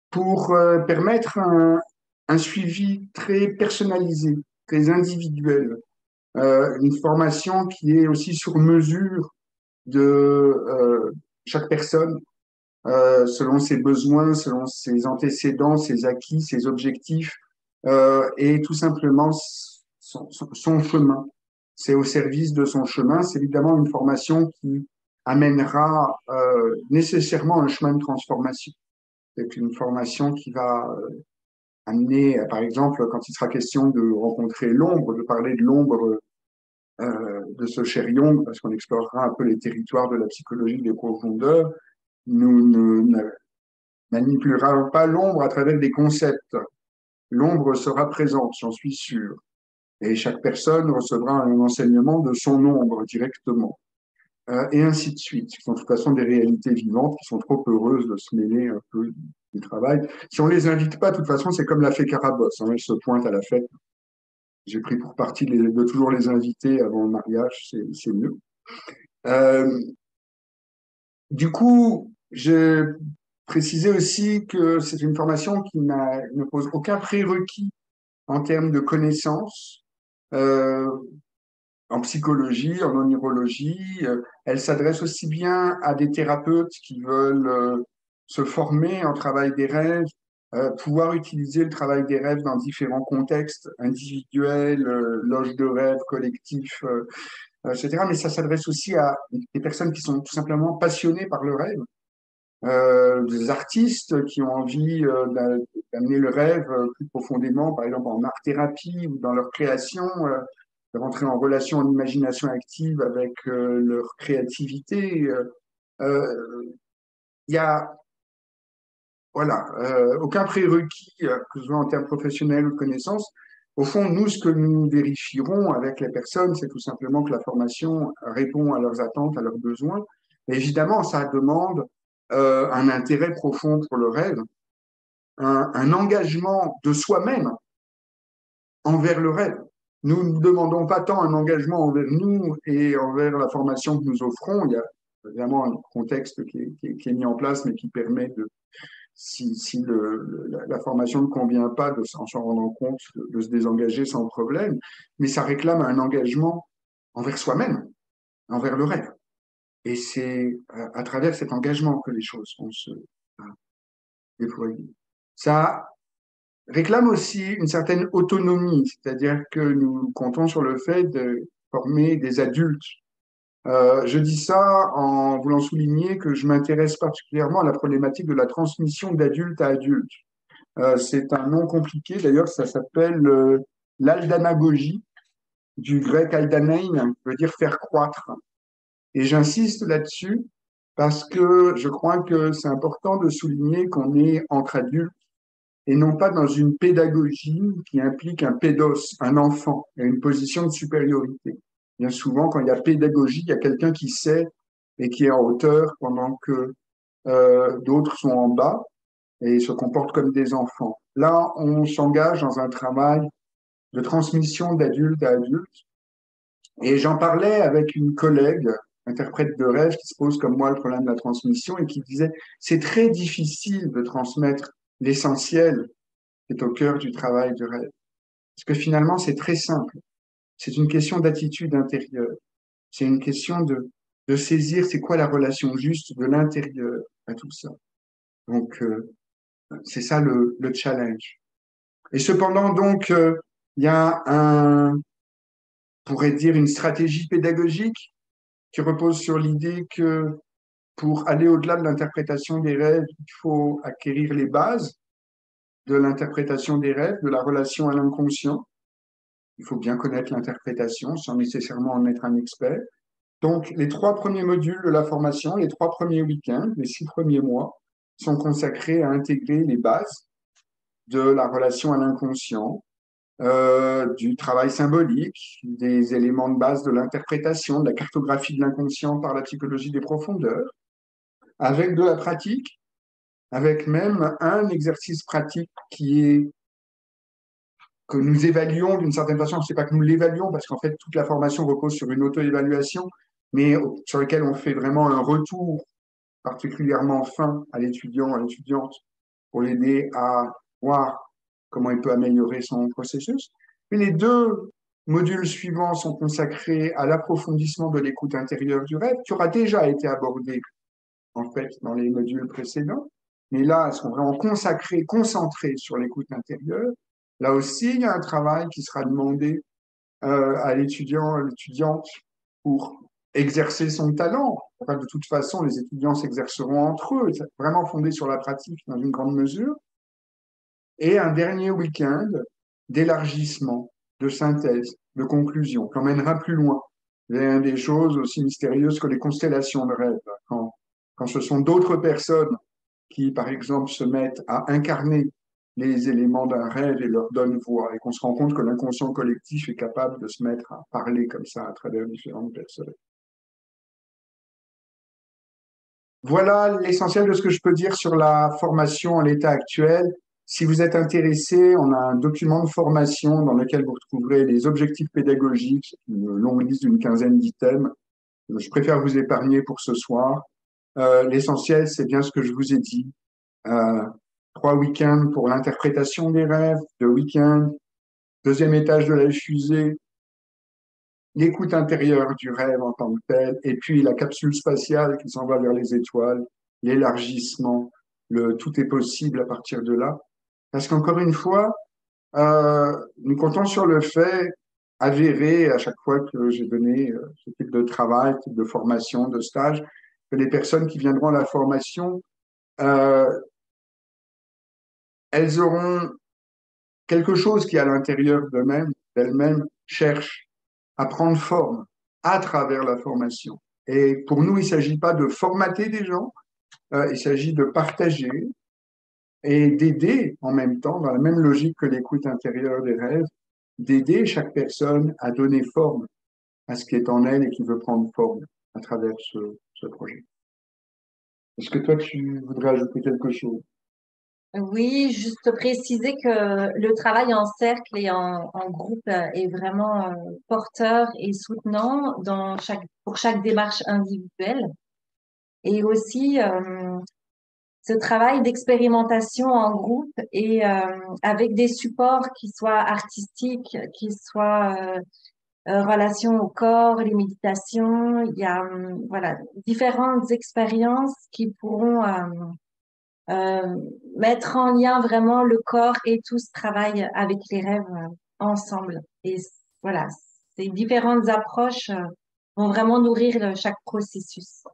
Speaker 1: pour permettre un suivi très personnalisé, très individuel, une formation qui est aussi sur mesure de chaque personne, selon ses besoins, selon ses antécédents, ses acquis, ses objectifs, et tout simplement son chemin. C'est au service de son chemin. C'est évidemment une formation qui amènera nécessairement un chemin de transformation. C'est une formation qui va amener, par exemple, quand il sera question de rencontrer l'ombre, de parler de l'ombre de ce cher Jung, parce qu'on explorera un peu les territoires de la psychologie des profondeurs, nous ne manipulera pas l'ombre à travers des concepts. L'ombre sera présente, j'en suis sûr. Et chaque personne recevra un enseignement de son ombre directement. Et ainsi de suite. Ce sont de toute façon des réalités vivantes qui sont trop heureuses de se mêler un peu du travail. Si on les invite pas, de toute façon, c'est comme la fée Carabosse. Hein, elles se pointent à la fête. J'ai pris pour partie de toujours les inviter avant le mariage, c'est mieux. Du coup, je précisais aussi que c'est une formation qui ne pose aucun prérequis en termes de connaissances en psychologie, en onirologie. Elle s'adresse aussi bien à des thérapeutes qui veulent se former en travail des rêves, pouvoir utiliser le travail des rêves dans différents contextes individuels, loges de rêve, collectifs, etc. Mais ça s'adresse aussi à des personnes qui sont tout simplement passionnées par le rêve, des artistes qui ont envie d'amener le rêve plus profondément, par exemple en art-thérapie ou dans leur création, de rentrer en relation, en imagination active avec leur créativité. Il y a voilà, aucun prérequis, que ce soit en termes professionnels ou de connaissances. Au fond, nous, ce que nous vérifierons avec les personnes, c'est tout simplement que la formation répond à leurs attentes, à leurs besoins. Et évidemment, ça demande un intérêt profond pour le rêve, un engagement de soi-même envers le rêve. Nous ne demandons pas tant un engagement envers nous et envers la formation que nous offrons. Il y a évidemment un contexte qui est mis en place, mais qui permet de, si la formation ne convient pas, de s'en rendre compte, de se désengager sans problème. Mais ça réclame un engagement envers soi-même, envers le rêve. Et c'est à travers cet engagement que les choses vont se déployer. Ça réclame aussi une certaine autonomie, c'est-à-dire que nous comptons sur le fait de former des adultes. Je dis ça en voulant souligner que je m'intéresse particulièrement à la problématique de la transmission d'adulte à adulte. C'est un nom compliqué, d'ailleurs, ça s'appelle l'aldanagogie, du grec aldanein, qui veut dire faire croître. Et j'insiste là-dessus parce que je crois que c'est important de souligner qu'on est entre adultes et non pas dans une pédagogie qui implique un pédos, un enfant, et une position de supériorité. Bien souvent, quand il y a pédagogie, il y a quelqu'un qui sait et qui est en hauteur pendant que d'autres sont en bas et se comportent comme des enfants. Là, on s'engage dans un travail de transmission d'adulte à adulte. Et j'en parlais avec une collègue, interprète de rêve, qui se pose comme moi le problème de la transmission et qui disait, c'est très difficile de transmettre l'essentiel qui est au cœur du travail de rêve. Parce que finalement, c'est très simple. C'est une question d'attitude intérieure. C'est une question de saisir c'est quoi la relation juste de l'intérieur à tout ça. Donc, c'est ça le challenge. Et cependant, donc, il y a on pourrait dire une stratégie pédagogique qui repose sur l'idée que pour aller au-delà de l'interprétation des rêves, il faut acquérir les bases de l'interprétation des rêves, de la relation à l'inconscient. Il faut bien connaître l'interprétation sans nécessairement en être un expert. Donc, les 3 premiers modules de la formation, les 3 premiers week-ends, les 6 premiers mois, sont consacrés à intégrer les bases de la relation à l'inconscient, du travail symbolique, des éléments de base de l'interprétation, de la cartographie de l'inconscient par la psychologie des profondeurs, avec de la pratique, avec même un exercice pratique qui est que nous évaluons d'une certaine façon. Ce n'est pas que nous l'évaluons, parce qu'en fait, toute la formation repose sur une auto-évaluation, mais sur lequel on fait vraiment un retour particulièrement fin à l'étudiant, à l'étudiante, pour l'aider à voir comment il peut améliorer son processus. Puis les 2 modules suivants sont consacrés à l'approfondissement de l'écoute intérieure du rêve, qui aura déjà été abordé en fait dans les modules précédents, mais là, elles sont vraiment consacrées, concentrées sur l'écoute intérieure. Là aussi, il y a un travail qui sera demandé à l'étudiant, à l'étudiante pour exercer son talent. Enfin, de toute façon, les étudiants s'exerceront entre eux, c'est vraiment fondé sur la pratique dans une grande mesure. Et un dernier week-end d'élargissement, de synthèse, de conclusion, qui emmènera plus loin vers des choses aussi mystérieuses que les constellations de rêve. Quand ce sont d'autres personnes qui, par exemple, se mettent à incarner les éléments d'un rêve et leur donnent voix, et qu'on se rend compte que l'inconscient collectif est capable de se mettre à parler comme ça à travers différentes personnes. Voilà l'essentiel de ce que je peux dire sur la formation en l'état actuel. Si vous êtes intéressé, on a un document de formation dans lequel vous retrouverez les objectifs pédagogiques, une longue liste d'une quinzaine d'items. Je préfère vous épargner pour ce soir. L'essentiel, c'est bien ce que je vous ai dit. 3 week-ends pour l'interprétation des rêves, 2 week-ends, 2e étage de la fusée, l'écoute intérieure du rêve en tant que tel, et puis la capsule spatiale qui s'en va vers les étoiles, l'élargissement, tout est possible à partir de là. Parce qu'encore une fois, nous comptons sur le fait avéré à chaque fois que j'ai donné ce type de travail, ce type de formation, de stage, que les personnes qui viendront à la formation, euh, elles auront quelque chose qui, à l'intérieur d'elles-mêmes, cherche à prendre forme à travers la formation. Et pour nous, il ne s'agit pas de formater des gens, il s'agit de partager et d'aider en même temps, dans la même logique que l'écoute intérieure des rêves, d'aider chaque personne à donner forme à ce qui est en elle et qui veut prendre forme à travers ce projet. Est-ce que toi, tu voudrais ajouter quelque chose?
Speaker 3: Oui, juste préciser que le travail en cercle et en groupe est vraiment porteur et soutenant pour chaque démarche individuelle. Et aussi, ce travail d'expérimentation en groupe et avec des supports qui soient artistiques, qui soient relation au corps, les méditations, il y a voilà différentes expériences qui pourront euh, mettre en lien vraiment le corps et tout ce travail avec les rêves ensemble. Et voilà, ces différentes approches vont vraiment nourrir chaque processus.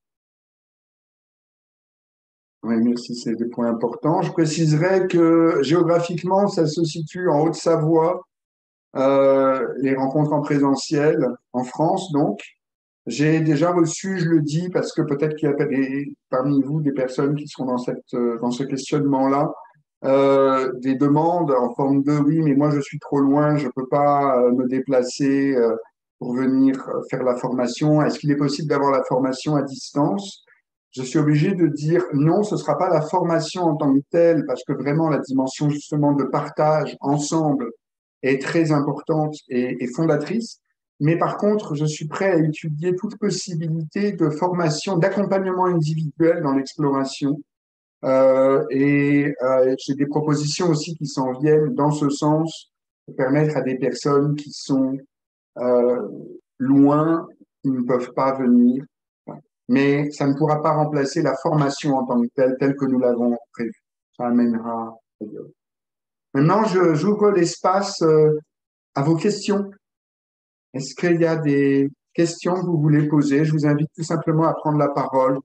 Speaker 1: Oui, merci, c'est des points importants. Je préciserai que géographiquement, ça se situe en Haute-Savoie, les rencontres en présentiel, en France donc. J'ai déjà reçu, je le dis, parce que peut-être qu'il y a parmi vous des personnes qui seront dans ce questionnement-là, des demandes en forme de oui, mais moi je suis trop loin, je peux pas me déplacer pour venir faire la formation. Est-ce qu'il est possible d'avoir la formation à distance? Je suis obligé de dire non, ce sera pas la formation en tant que telle, parce que vraiment la dimension justement de partage ensemble est très importante et fondatrice. Mais par contre, je suis prêt à étudier toute possibilité de formation, d'accompagnement individuel dans l'exploration. J'ai des propositions aussi qui s'en viennent dans ce sens, pour permettre à des personnes qui sont euh, loin, qui ne peuvent pas venir. Mais ça ne pourra pas remplacer la formation en tant que telle, telle que nous l'avons prévue. Ça amènera ailleurs. Maintenant, j'ouvre l'espace à vos questions. Est-ce qu'il y a des questions que vous voulez poser? Je vous invite tout simplement à prendre la parole.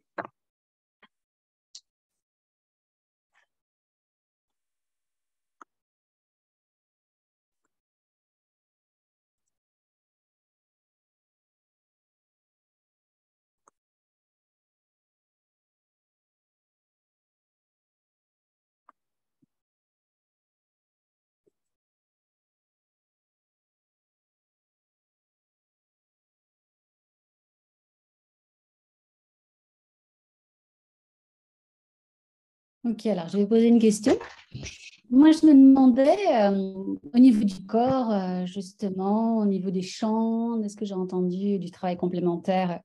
Speaker 4: Ok, alors je vais poser une question. Moi, je me demandais, au niveau du corps, justement, au niveau des chants, de ce que j'ai entendu, du travail complémentaire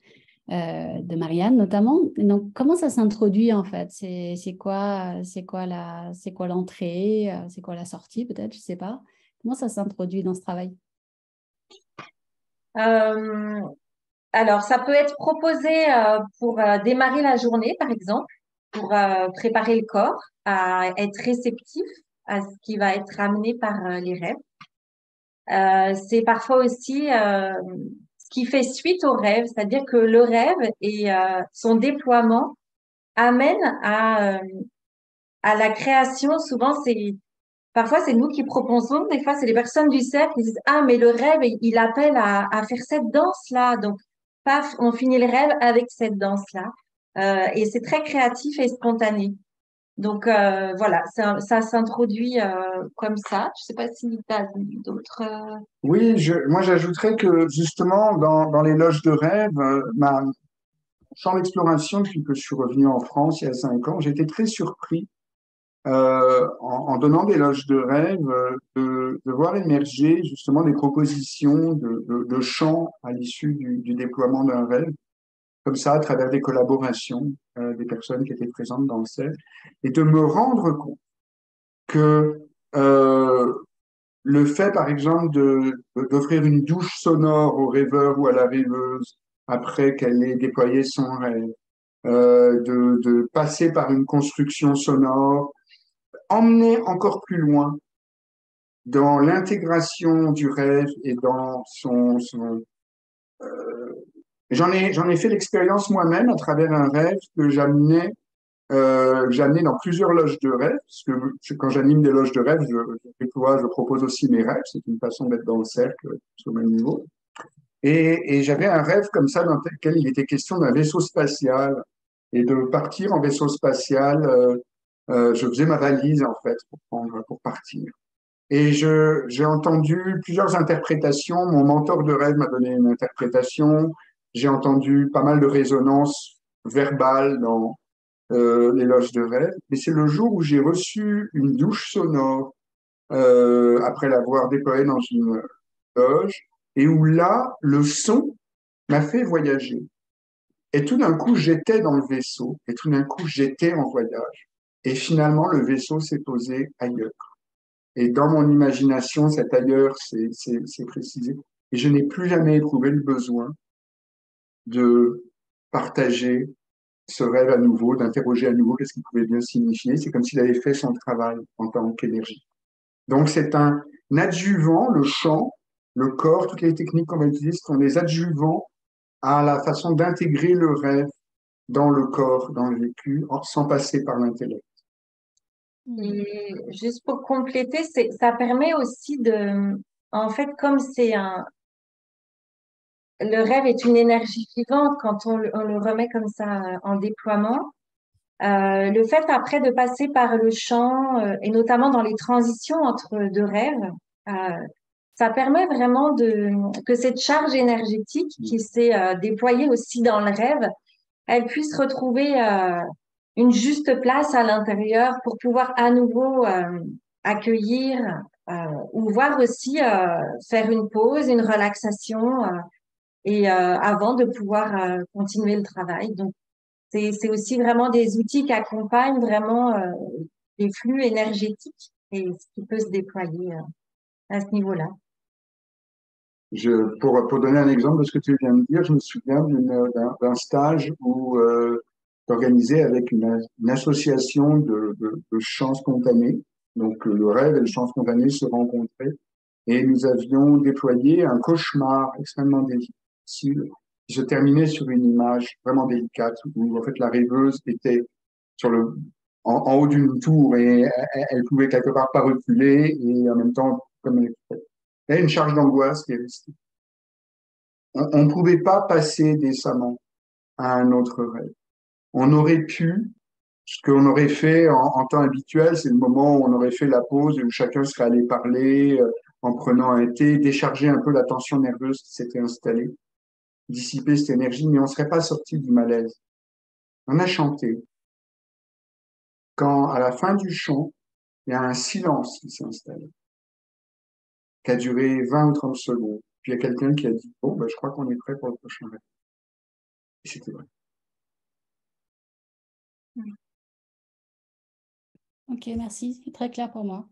Speaker 4: de Marianne notamment. Et donc, comment ça s'introduit en fait? C'est quoi l'entrée? C'est quoi la sortie peut-être? Je sais pas. Comment ça s'introduit dans ce travail?
Speaker 3: Euh, alors, ça peut être proposé pour démarrer la journée, par exemple, pour préparer le corps à être réceptif à ce qui va être amené par les rêves. C'est parfois aussi ce qui fait suite au rêve, c'est-à-dire que le rêve et son déploiement amène à la création. Souvent, parfois c'est nous qui proposons, des fois c'est les personnes du cercle qui disent ah mais le rêve il appelle à faire cette danse-là, donc paf, on finit le rêve avec cette danse-là. Et c'est très créatif et spontané. Donc voilà, ça s'introduit comme ça. Je sais pas si tu as d'autres.
Speaker 1: Oui, moi j'ajouterais que justement dans les loges de rêve, ma champ d'exploration depuis que je suis revenu en France il y a 5 ans, j'ai été très surpris en donnant des loges de rêve de voir émerger justement des propositions de chants à l'issue du déploiement d'un rêve, comme ça à travers des collaborations des personnes qui étaient présentes dans le cercle, et de me rendre compte que le fait, par exemple, d'offrir une douche sonore au rêveur ou à la rêveuse après qu'elle ait déployé son rêve, de passer par une construction sonore, emmener encore plus loin dans l'intégration du rêve et dans j'en ai fait l'expérience moi-même à travers un rêve que j'amenais dans plusieurs loges de rêve, parce que quand j'anime des loges de rêve, je propose aussi mes rêves, c'est une façon d'être dans le cercle au même niveau. Et j'avais un rêve comme ça dans lequel il était question d'un vaisseau spatial et de partir en vaisseau spatial. Je faisais ma valise en fait pour partir. Et j'ai entendu plusieurs interprétations. Mon mentor de rêve m'a donné une interprétation. J'ai entendu pas mal de résonances verbales dans les loges de rêve. Et c'est le jour où j'ai reçu une douche sonore après l'avoir déployée dans une loge et où là, le son m'a fait voyager. Et tout d'un coup, j'étais dans le vaisseau et tout d'un coup, j'étais en voyage. Et finalement, le vaisseau s'est posé ailleurs. Et dans mon imagination, cet ailleurs, c'est précisé. Et je n'ai plus jamais éprouvé le besoin de partager ce rêve à nouveau, d'interroger à nouveau qu'est-ce qu'il pouvait bien signifier. C'est comme s'il avait fait son travail en tant qu'énergie. Donc, c'est un adjuvant, le chant, le corps, toutes les techniques qu'on va utiliser sont des adjuvants à la façon d'intégrer le rêve dans le corps, dans le vécu, sans passer par l'intellect.
Speaker 3: Et juste pour compléter, ça permet aussi en fait, comme le rêve est une énergie vivante quand on le remet comme ça en déploiement. Le fait après de passer par le chant et notamment dans les transitions entre deux rêves, ça permet vraiment que cette charge énergétique qui s'est déployée aussi dans le rêve, elle puisse retrouver une juste place à l'intérieur pour pouvoir à nouveau accueillir ou voir aussi faire une pause, une relaxation et avant de pouvoir continuer le travail. Donc, c'est aussi vraiment des outils qui accompagnent vraiment les flux énergétiques et ce qui peut se déployer à ce niveau-là.
Speaker 1: Pour donner un exemple de ce que tu viens de dire, je me souviens d'un stage où organisé avec une association de chants spontanés. Donc le rêve et le chant spontané se rencontraient et nous avions déployé un cauchemar extrêmement difficile qui se terminait sur une image vraiment délicate où en fait la rêveuse était en haut d'une tour et elle pouvait quelque part pas reculer et en même temps comme il y a une charge d'angoisse qui est restée. On ne pouvait pas passer décemment à un autre rêve. On aurait pu, ce qu'on aurait fait en temps habituel, c'est le moment où on aurait fait la pause et où chacun serait allé parler en prenant un thé, décharger un peu la tension nerveuse qui s'était installée, dissiper cette énergie, mais on ne serait pas sorti du malaise. On a chanté. Quand, à la fin du chant, il y a un silence qui s'est installé, qui a duré 20 ou 30 secondes. Puis il y a quelqu'un qui a dit, bon, ben, je crois qu'on est prêt pour le prochain rêve. Et c'était vrai.
Speaker 4: Ok, merci. C'est très clair pour moi.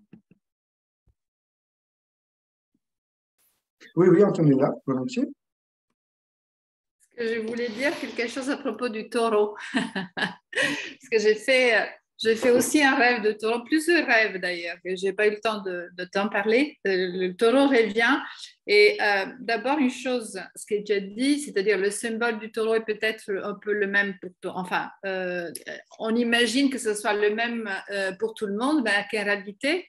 Speaker 1: Oui, oui, Antonella, volontiers.
Speaker 5: Je voulais dire quelque chose à propos du taureau. Parce que j'ai fait aussi un rêve de taureau, plusieurs rêves d'ailleurs, que je n'ai pas eu le temps de t'en parler. Le taureau revient. Et d'abord, une chose, ce que tu as dit, c'est-à-dire le symbole du taureau est peut-être un peu le même pour tout. Enfin, on imagine que ce soit le même pour tout le monde, mais en réalité,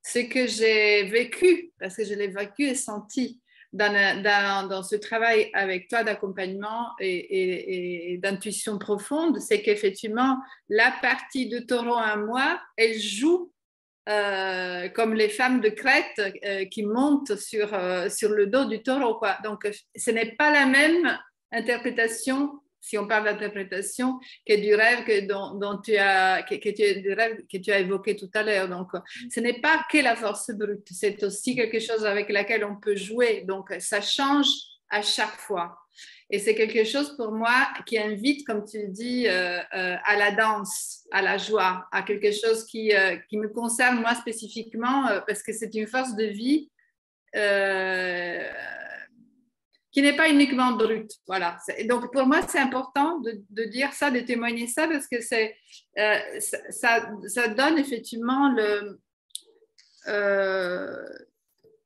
Speaker 5: ce que j'ai vécu, parce que je l'ai vécu et senti, dans ce travail avec toi d'accompagnement et d'intuition profonde, c'est qu'effectivement, la partie de taureau en moi, elle joue comme les femmes de Crète qui montent sur le dos du taureau, quoi. Donc, ce n'est pas la même interprétation, si on parle d'interprétation, que du rêve du rêve que tu as évoqué tout à l'heure. Donc, ce n'est pas que la force brute, c'est aussi quelque chose avec laquelle on peut jouer. Donc, ça change à chaque fois. Et c'est quelque chose pour moi qui invite, comme tu dis, à la danse, à la joie, à quelque chose qui me concerne moi spécifiquement, parce que c'est une force de vie qui n'est pas uniquement brute. Voilà. Donc, pour moi, c'est important de dire ça, de témoigner ça, parce que ça donne effectivement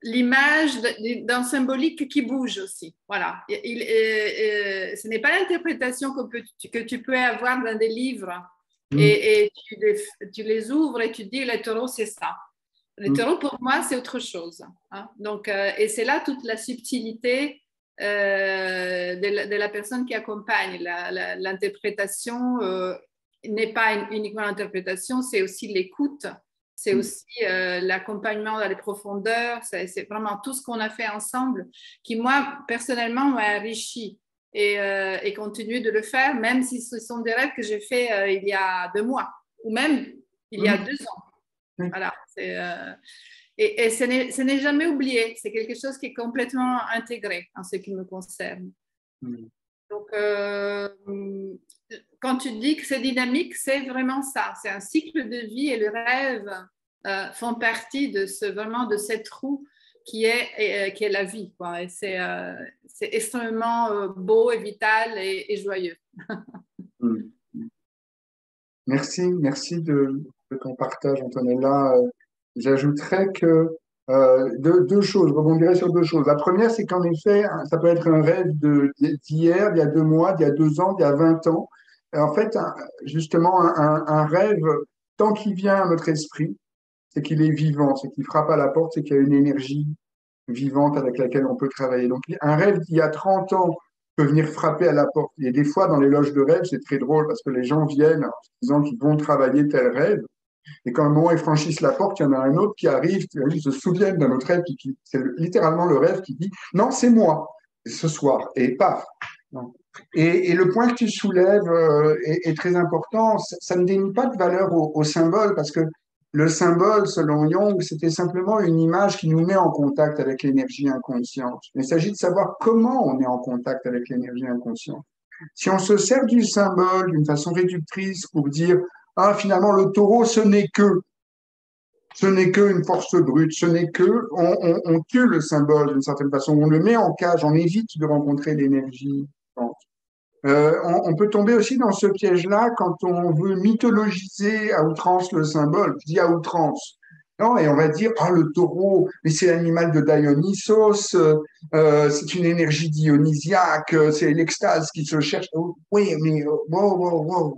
Speaker 5: l'image d'un symbolique qui bouge aussi. Voilà. Ce n'est pas l'interprétation que tu peux avoir dans des livres et tu les ouvres et tu dis le taureau, c'est ça. Le taureau, pour moi, c'est autre chose. Hein. Donc, et c'est là toute la subtilité de la personne qui accompagne. L'interprétation n'est pas uniquement l'interprétation, c'est aussi l'écoute. C'est aussi l'accompagnement dans les profondeurs, c'est vraiment tout ce qu'on a fait ensemble qui, moi, personnellement, m'a enrichi et continue de le faire, même si ce sont des rêves que j'ai faits il y a 2 mois ou même il y a 2 ans. Voilà, et ce n'est jamais oublié, c'est quelque chose qui est complètement intégré en ce qui me concerne. Donc, quand tu dis que c'est dynamique, c'est vraiment ça. C'est un cycle de vie et le rêve font partie de cette roue qui est la vie, quoi. Et c'est extrêmement beau et vital et joyeux.
Speaker 1: Merci de ton partage, Antonella. J'ajouterais que deux choses, je rebondirai sur 2 choses. La première, c'est qu'en effet, ça peut être un rêve d'hier, d'il y a 2 mois, d'il y a 2 ans, d'il y a 20 ans. Et en fait, justement, un rêve, tant qu'il vient à notre esprit, c'est qu'il est vivant, c'est qu'il frappe à la porte, c'est qu'il y a une énergie vivante avec laquelle on peut travailler. Donc, un rêve d'il y a 30 ans peut venir frapper à la porte. Et des fois, dans les loges de rêve, c'est très drôle parce que les gens viennent en disant qu'ils vont travailler tel rêve. Et quand un moment ils franchissent la porte, il y en a un autre qui arrive, ils se souviennent d'un autre rêve, c'est littéralement le rêve qui dit « Non, c'est moi, ce soir ». Et paf. Et le point que tu soulèves est très important. Ça ne dénie pas de valeur au symbole parce que le symbole, selon Jung, c'était simplement une image qui nous met en contact avec l'énergie inconsciente. Il s'agit de savoir comment on est en contact avec l'énergie inconsciente. Si on se sert du symbole d'une façon réductrice pour dire « Ah, finalement, le taureau, ce n'est qu'une force brute, ce n'est que… » On tue le symbole d'une certaine façon, on le met en cage, on évite de rencontrer l'énergie. On peut tomber aussi dans ce piège-là quand on veut mythologiser à outrance le symbole. Je dis à outrance. Non, et on va dire, ah, le taureau, mais c'est l'animal de Dionysos, c'est une énergie dionysiaque, c'est l'extase qui se cherche. Oh, oui, mais wow.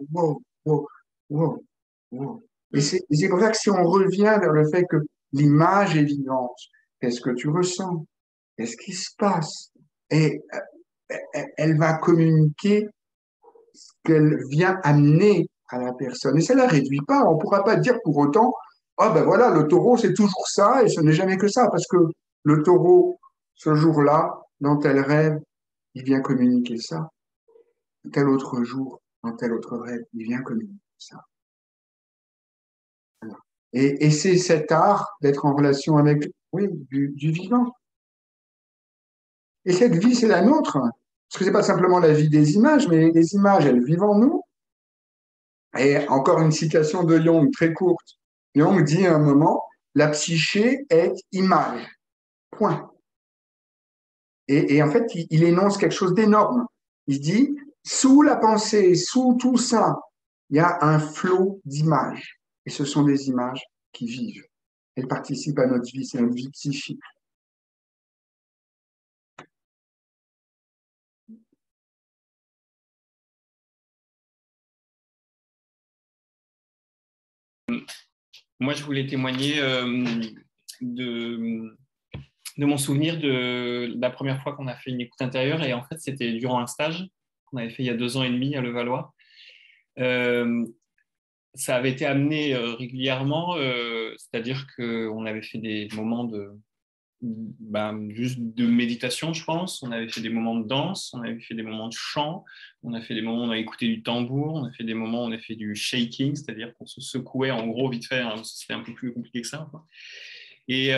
Speaker 1: Et c'est pour ça que si on revient vers le fait que l'image est vivante, qu'est-ce que tu ressens? Qu'est-ce qui se passe? Et elle va communiquer ce qu'elle vient amener à la personne. Et ça ne la réduit pas. On ne pourra pas dire pour autant, ah ben voilà, le taureau, c'est toujours ça et ce n'est jamais que ça. Parce que le taureau, ce jour-là, dans tel rêve, il vient communiquer ça. Tel autre jour, dans tel autre rêve, il vient communiquer ça. Voilà. Et c'est cet art d'être en relation avec, oui, du vivant. Et cette vie, c'est la nôtre. Parce que ce n'est pas simplement la vie des images, mais les images, elles vivent en nous. Et encore une citation de Jung, très courte. Jung dit à un moment, la psyché est image. Point. Et en fait, il énonce quelque chose d'énorme. Il dit, sous la pensée, sous tout ça, il y a un flot d'images. Et ce sont des images qui vivent. Elles participent à notre vie, c'est notre vie psychique.
Speaker 2: Moi, je voulais témoigner de mon souvenir de la première fois qu'on a fait une écoute intérieure. Et en fait, c'était durant un stage qu'on avait fait il y a 2 ans et demi à Levallois. Ça avait été amené régulièrement, c'est-à-dire qu'on avait fait des moments juste de méditation, je pense. On avait fait des moments de danse, on avait fait des moments de chant, on a fait des moments où on a écouté du tambour, on a fait des moments où on a fait du shaking, c'est-à-dire qu'on se secouait en gros vite fait, hein, c'était un peu plus compliqué que ça, quoi. Et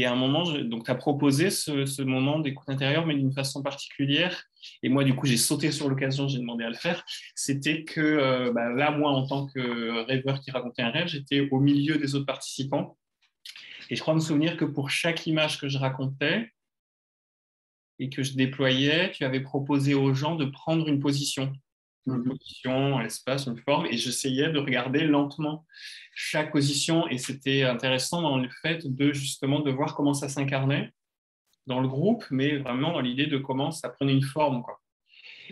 Speaker 2: à un moment, donc tu as proposé ce moment d'écoute intérieure, mais d'une façon particulière. Et moi, du coup, j'ai sauté sur l'occasion, j'ai demandé à le faire. C'était que là, moi, en tant que rêveur qui racontait un rêve, j'étais au milieu des autres participants. Et je crois me souvenir que pour chaque image que je racontais et que je déployais, tu avais proposé aux gens de prendre une position. une position, un espace, une forme, et j'essayais de regarder lentement chaque position, et c'était intéressant dans le fait de justement de voir comment ça s'incarnait dans le groupe, mais vraiment dans l'idée de comment ça prenait une forme, quoi.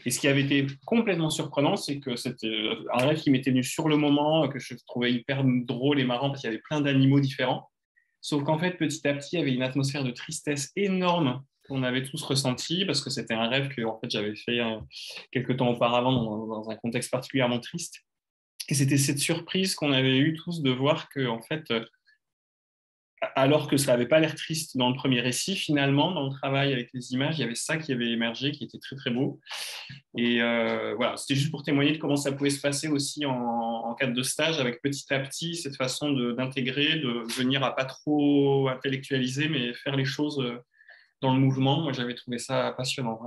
Speaker 2: Et ce qui avait été complètement surprenant, c'est que c'était un rêve qui m'était venu sur le moment, que je trouvais hyper drôle et marrant parce qu'il y avait plein d'animaux différents. Sauf qu'en fait, petit à petit, il y avait une atmosphère de tristesse énorme qu'on avait tous ressenti parce que c'était un rêve que en fait, j'avais fait quelques temps auparavant dans un contexte particulièrement triste. Et c'était cette surprise qu'on avait eue tous de voir que, en fait, alors que ça n'avait pas l'air triste dans le premier récit, finalement, dans le travail avec les images, il y avait ça qui avait émergé, qui était très, très beau. Et voilà, c'était juste pour témoigner de comment ça pouvait se passer aussi en cadre de stage, avec petit à petit cette façon d'intégrer, de venir à pas trop intellectualiser, mais faire les choses dans le mouvement. Moi, j'avais trouvé ça passionnant.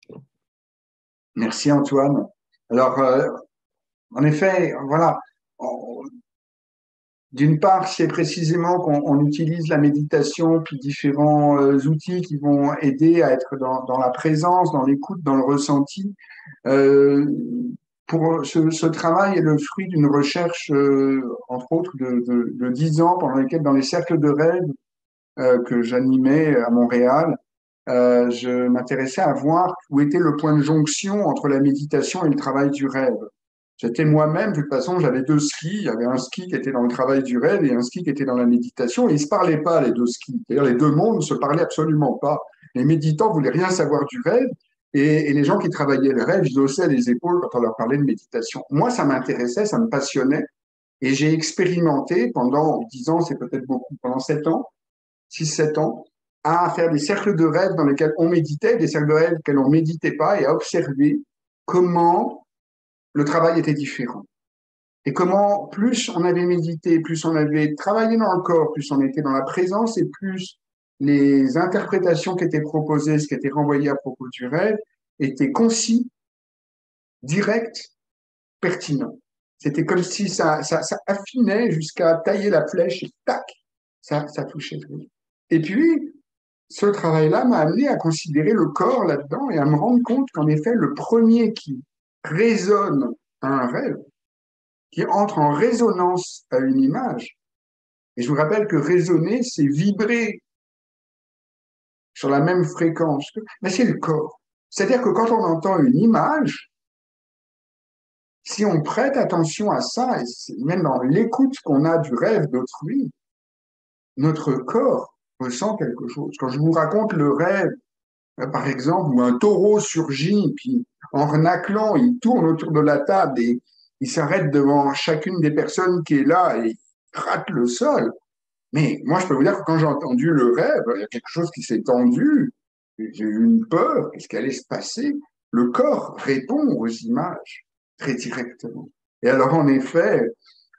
Speaker 2: Voilà.
Speaker 1: Merci Antoine. Alors, en effet, voilà, d'une part, c'est précisément qu'on utilise la méditation puis différents outils qui vont aider à être dans la présence, dans l'écoute, dans le ressenti. Euh, pour ce travail est le fruit d'une recherche, entre autres, de 10 ans pendant lesquels, dans les cercles de rêve que j'animais à Montréal, je m'intéressais à voir où était le point de jonction entre la méditation et le travail du rêve. J'étais moi-même, de toute façon, j'avais deux skis. Il y avait un ski qui était dans le travail du rêve et un ski qui était dans la méditation. Et ils ne se parlaient pas, les deux skis. D'ailleurs, les deux mondes ne se parlaient absolument pas. Les méditants voulaient rien savoir du rêve et les gens qui travaillaient le rêve, ils haussaient les épaules quand on leur parlait de méditation. Moi, ça m'intéressait, ça me passionnait. Et j'ai expérimenté pendant 10 ans, c'est peut-être beaucoup, pendant 7 ans, 6, 7 ans, à faire des cercles de rêve dans lesquels on méditait, des cercles de rêve dans lesquels on ne méditait pas et à observer comment le travail était différent. Et comment plus on avait médité, plus on avait travaillé dans le corps, plus on était dans la présence et plus les interprétations qui étaient proposées, ce qui était renvoyé à propos du rêve, étaient concis, directs, pertinents. C'était comme si ça affinait jusqu'à tailler la flèche et tac, ça touchait tout. Et puis, ce travail-là m'a amené à considérer le corps là-dedans et à me rendre compte qu'en effet, le premier qui résonne à un rêve, qui entre en résonance à une image, et je vous rappelle que résonner, c'est vibrer sur la même fréquence, mais c'est le corps. C'est-à-dire que quand on entend une image, si on prête attention à ça, et même dans l'écoute qu'on a du rêve d'autrui, notre corps ressent quelque chose. Quand je vous raconte le rêve, par exemple, où un taureau surgit, puis en renaclant, il tourne autour de la table et il s'arrête devant chacune des personnes qui est là et il gratte le sol. Mais moi, je peux vous dire que quand j'ai entendu le rêve, il y a quelque chose qui s'est tendu. J'ai eu une peur. Qu'est-ce qui allait se passer? Le corps répond aux images très directement. Et alors, en effet,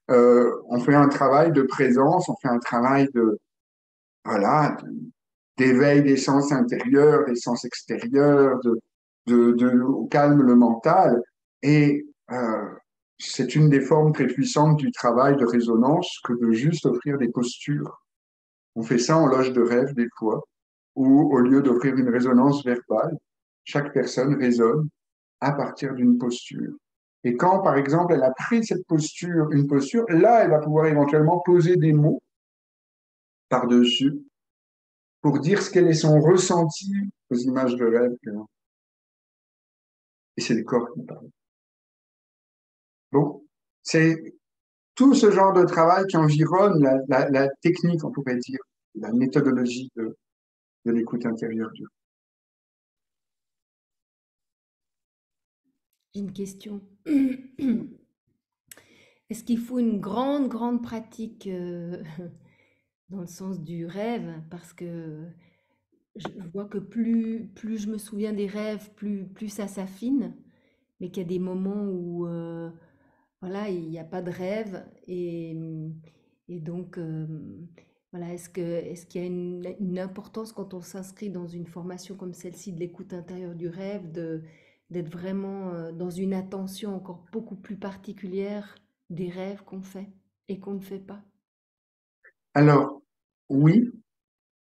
Speaker 1: on fait un travail de présence, on fait un travail voilà, d'éveil des sens intérieurs, des sens extérieurs, au calme le mental. Et c'est une des formes très puissantes du travail de résonance que de juste offrir des postures. On fait ça en loge de rêve des fois, où au lieu d'offrir une résonance verbale, chaque personne résonne à partir d'une posture. Et quand, par exemple, elle a pris cette posture, une posture, là, elle va pouvoir éventuellement poser des mots par-dessus pour dire ce qu'elle est son ressenti aux images de rêve. Et c'est le corps qui parle. Donc, c'est tout ce genre de travail qui environne la technique, on pourrait dire, la méthodologie de l'écoute intérieure.
Speaker 6: J'ai une question. Est-ce qu'il faut une grande, grande pratique dans le sens du rêve? Parce que je vois que plus je me souviens des rêves, plus ça s'affine, mais qu'il y a des moments où voilà, il n'y a pas de rêve. Et donc, voilà, est-ce qu'il y a une importance quand on s'inscrit dans une formation comme celle-ci de l'écoute intérieure du rêve, d'être vraiment dans une attention encore beaucoup plus particulière des rêves qu'on fait et qu'on ne fait pas?
Speaker 1: Alors, oui,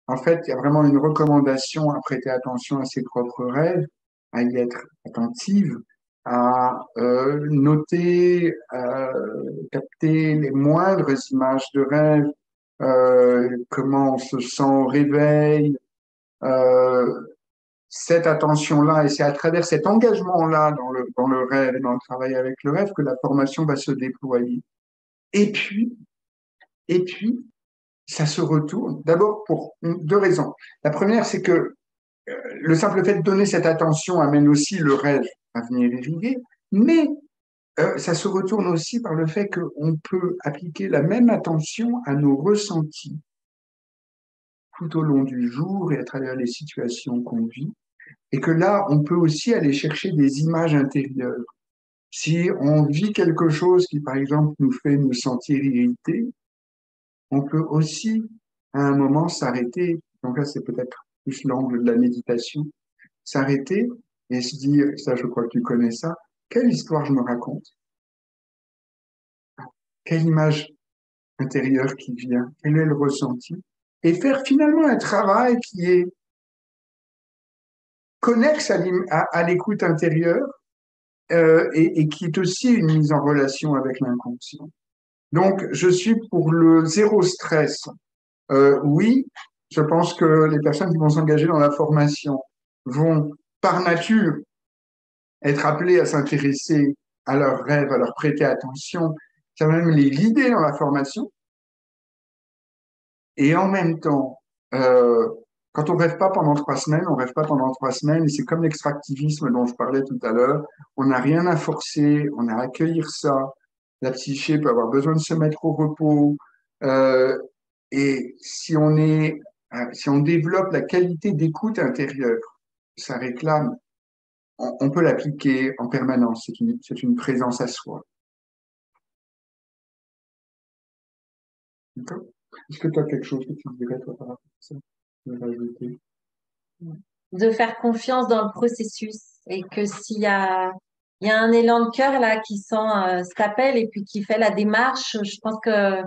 Speaker 1: en fait, il y a vraiment une recommandation à prêter attention à ses propres rêves, à y être attentive, à noter, capter les moindres images de rêve, comment on se sent au réveil, euh, cette attention-là, et c'est à travers cet engagement-là dans le rêve et dans le travail avec le rêve que la formation va se déployer. Et puis, et puis, ça se retourne d'abord pour deux raisons. La première, c'est que le simple fait de donner cette attention amène aussi le rêve à venir irriguer, mais ça se retourne aussi par le fait qu'on peut appliquer la même attention à nos ressentis tout au long du jour et à travers les situations qu'on vit, et que là, on peut aussi aller chercher des images intérieures. Si on vit quelque chose qui, par exemple, nous fait nous sentir irrités, on peut aussi, à un moment, s'arrêter. Donc là, c'est peut-être plus l'angle de la méditation, s'arrêter et se dire, ça, je crois que tu connais ça, quelle histoire je me raconte? Quelle image intérieure qui vient? Quel est le ressenti? Et faire finalement un travail qui est connexe à l'écoute intérieure et qui est aussi une mise en relation avec l'inconscient. Donc, je suis pour le zéro stress. Oui, je pense que les personnes qui vont s'engager dans la formation vont, par nature, être appelées à s'intéresser à leurs rêves, à leur prêter attention, ça va même les guider dans la formation. Et en même temps, quand on rêve pas pendant 3 semaines, on rêve pas pendant 3 semaines, et c'est comme l'extractivisme dont je parlais tout à l'heure, on n'a rien à forcer, on a à accueillir ça. La psyché peut avoir besoin de se mettre au repos, et si on développe la qualité d'écoute intérieure, ça réclame, on peut l'appliquer en permanence. C'est une présence à soi. D'accord? Est-ce que tu as quelque chose que tu dirais, toi, par rapport à ça?
Speaker 3: De faire confiance dans le processus et que il y a un élan de cœur là qui sent cet appel et puis qui fait la démarche, je pense que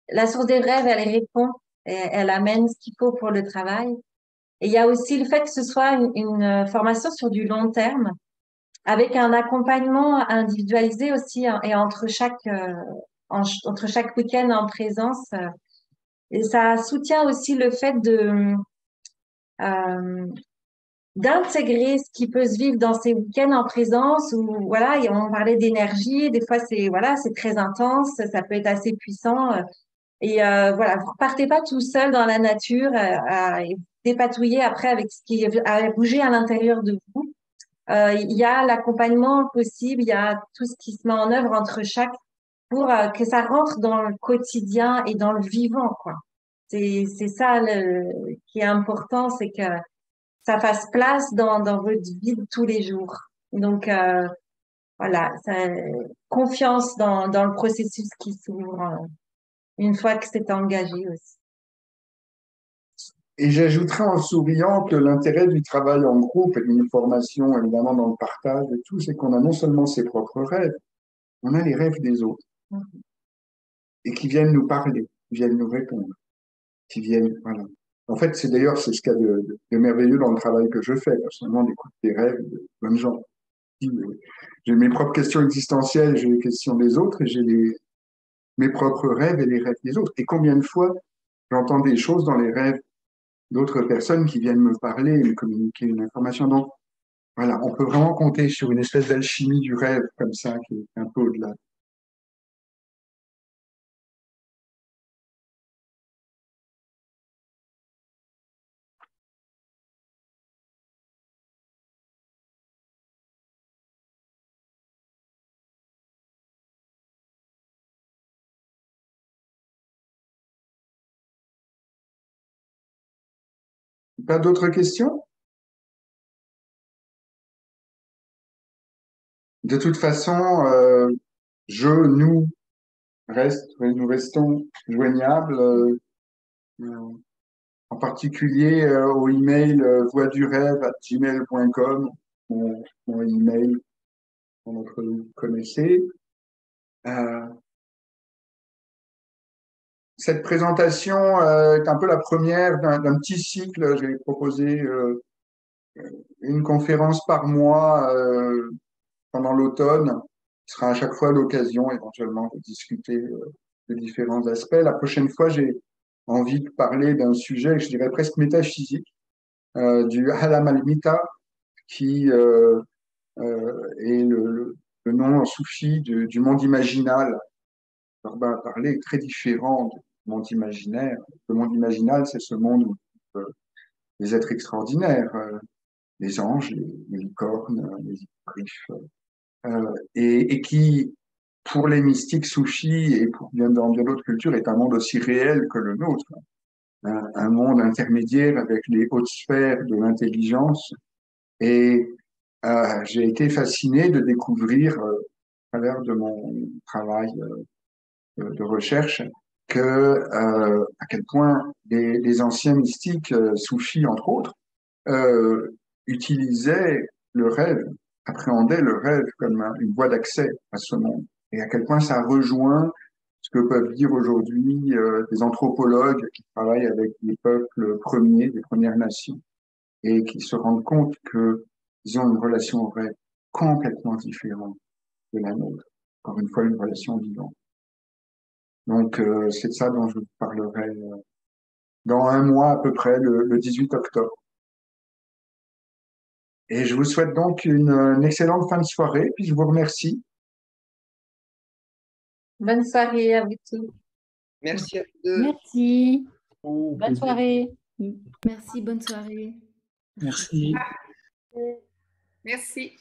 Speaker 3: la source des rêves, elle répond et elle amène ce qu'il faut pour le travail. Et il y a aussi le fait que ce soit une formation sur du long terme avec un accompagnement individualisé aussi hein, et entre chaque week-end en présence. Et ça soutient aussi le fait euh, d'intégrer ce qui peut se vivre dans ces week-ends en présence où voilà, on parlait d'énergie, des fois c'est très intense, ça peut être assez puissant et voilà, vous repartez pas tout seul dans la nature à dépatouiller après avec ce qui a bougé à l'intérieur de vous. Il y a l'accompagnement possible, il y a tout ce qui se met en œuvre entre chaque pour que ça rentre dans le quotidien et dans le vivant quoi. C'est ça qui est important, c'est que ça fasse place dans votre vie de tous les jours. Donc, voilà, confiance dans le processus qui s'ouvre une fois que c'est engagé aussi.
Speaker 1: Et j'ajouterais en souriant que l'intérêt du travail en groupe et d'une formation, évidemment, dans le partage et tout, c'est qu'on a non seulement ses propres rêves, on a les rêves des autres. Et qui viennent nous parler, qui viennent nous répondre, qui viennent, voilà. En fait, c'est ce qu'il y a de merveilleux dans le travail que je fais, personnellement, d'écouter des rêves de plein de gens. J'ai mes propres questions existentielles, j'ai les questions des autres, et j'ai mes propres rêves et les rêves des autres. Et combien de fois j'entends des choses dans les rêves d'autres personnes qui viennent me parler et me communiquer une information. Donc, voilà, on peut vraiment compter sur une espèce d'alchimie du rêve comme ça, qui est un peu au-delà. Pas d'autres questions? De toute façon, nous nous restons joignables, en particulier au email voix-du-rêve@gmail.com, mon email que vous connaissez. Cette présentation est un peu la première d'un petit cycle. J'ai proposé une conférence par mois pendant l'automne, ce sera à chaque fois l'occasion éventuellement de discuter de différents aspects. La prochaine fois, j'ai envie de parler d'un sujet, je dirais presque métaphysique, du Alam al-Mita, qui est le nom en soufi du monde imaginal. Parler est très différent du monde imaginaire. Le monde imaginal, c'est ce monde où les êtres extraordinaires, les anges, les licornes, les hippogriffes, et qui, pour les mystiques soufis et pour dans bien d'autres cultures, est un monde aussi réel que le nôtre. Un monde intermédiaire avec les hautes sphères de l'intelligence. Et j'ai été fasciné de découvrir, à travers de mon travail de recherche, à quel point les anciens mystiques soufis, entre autres, utilisaient le rêve, appréhendaient le rêve comme une voie d'accès à ce monde. Et à quel point ça rejoint ce que peuvent dire aujourd'hui des anthropologues qui travaillent avec les peuples premiers, des Premières Nations, et qui se rendent compte qu'ils ont une relation au rêve complètement différente de la nôtre. Encore une fois, une relation vivante. Donc, c'est de ça dont je vous parlerai dans un mois à peu près, le 18 octobre. Et je vous souhaite donc une excellente fin de soirée, puis je vous remercie.
Speaker 3: Bonne soirée à vous tous.
Speaker 7: Merci à vous deux.
Speaker 4: Merci. Bonne soirée.
Speaker 6: Merci, bonne soirée.
Speaker 2: Merci.
Speaker 5: Merci.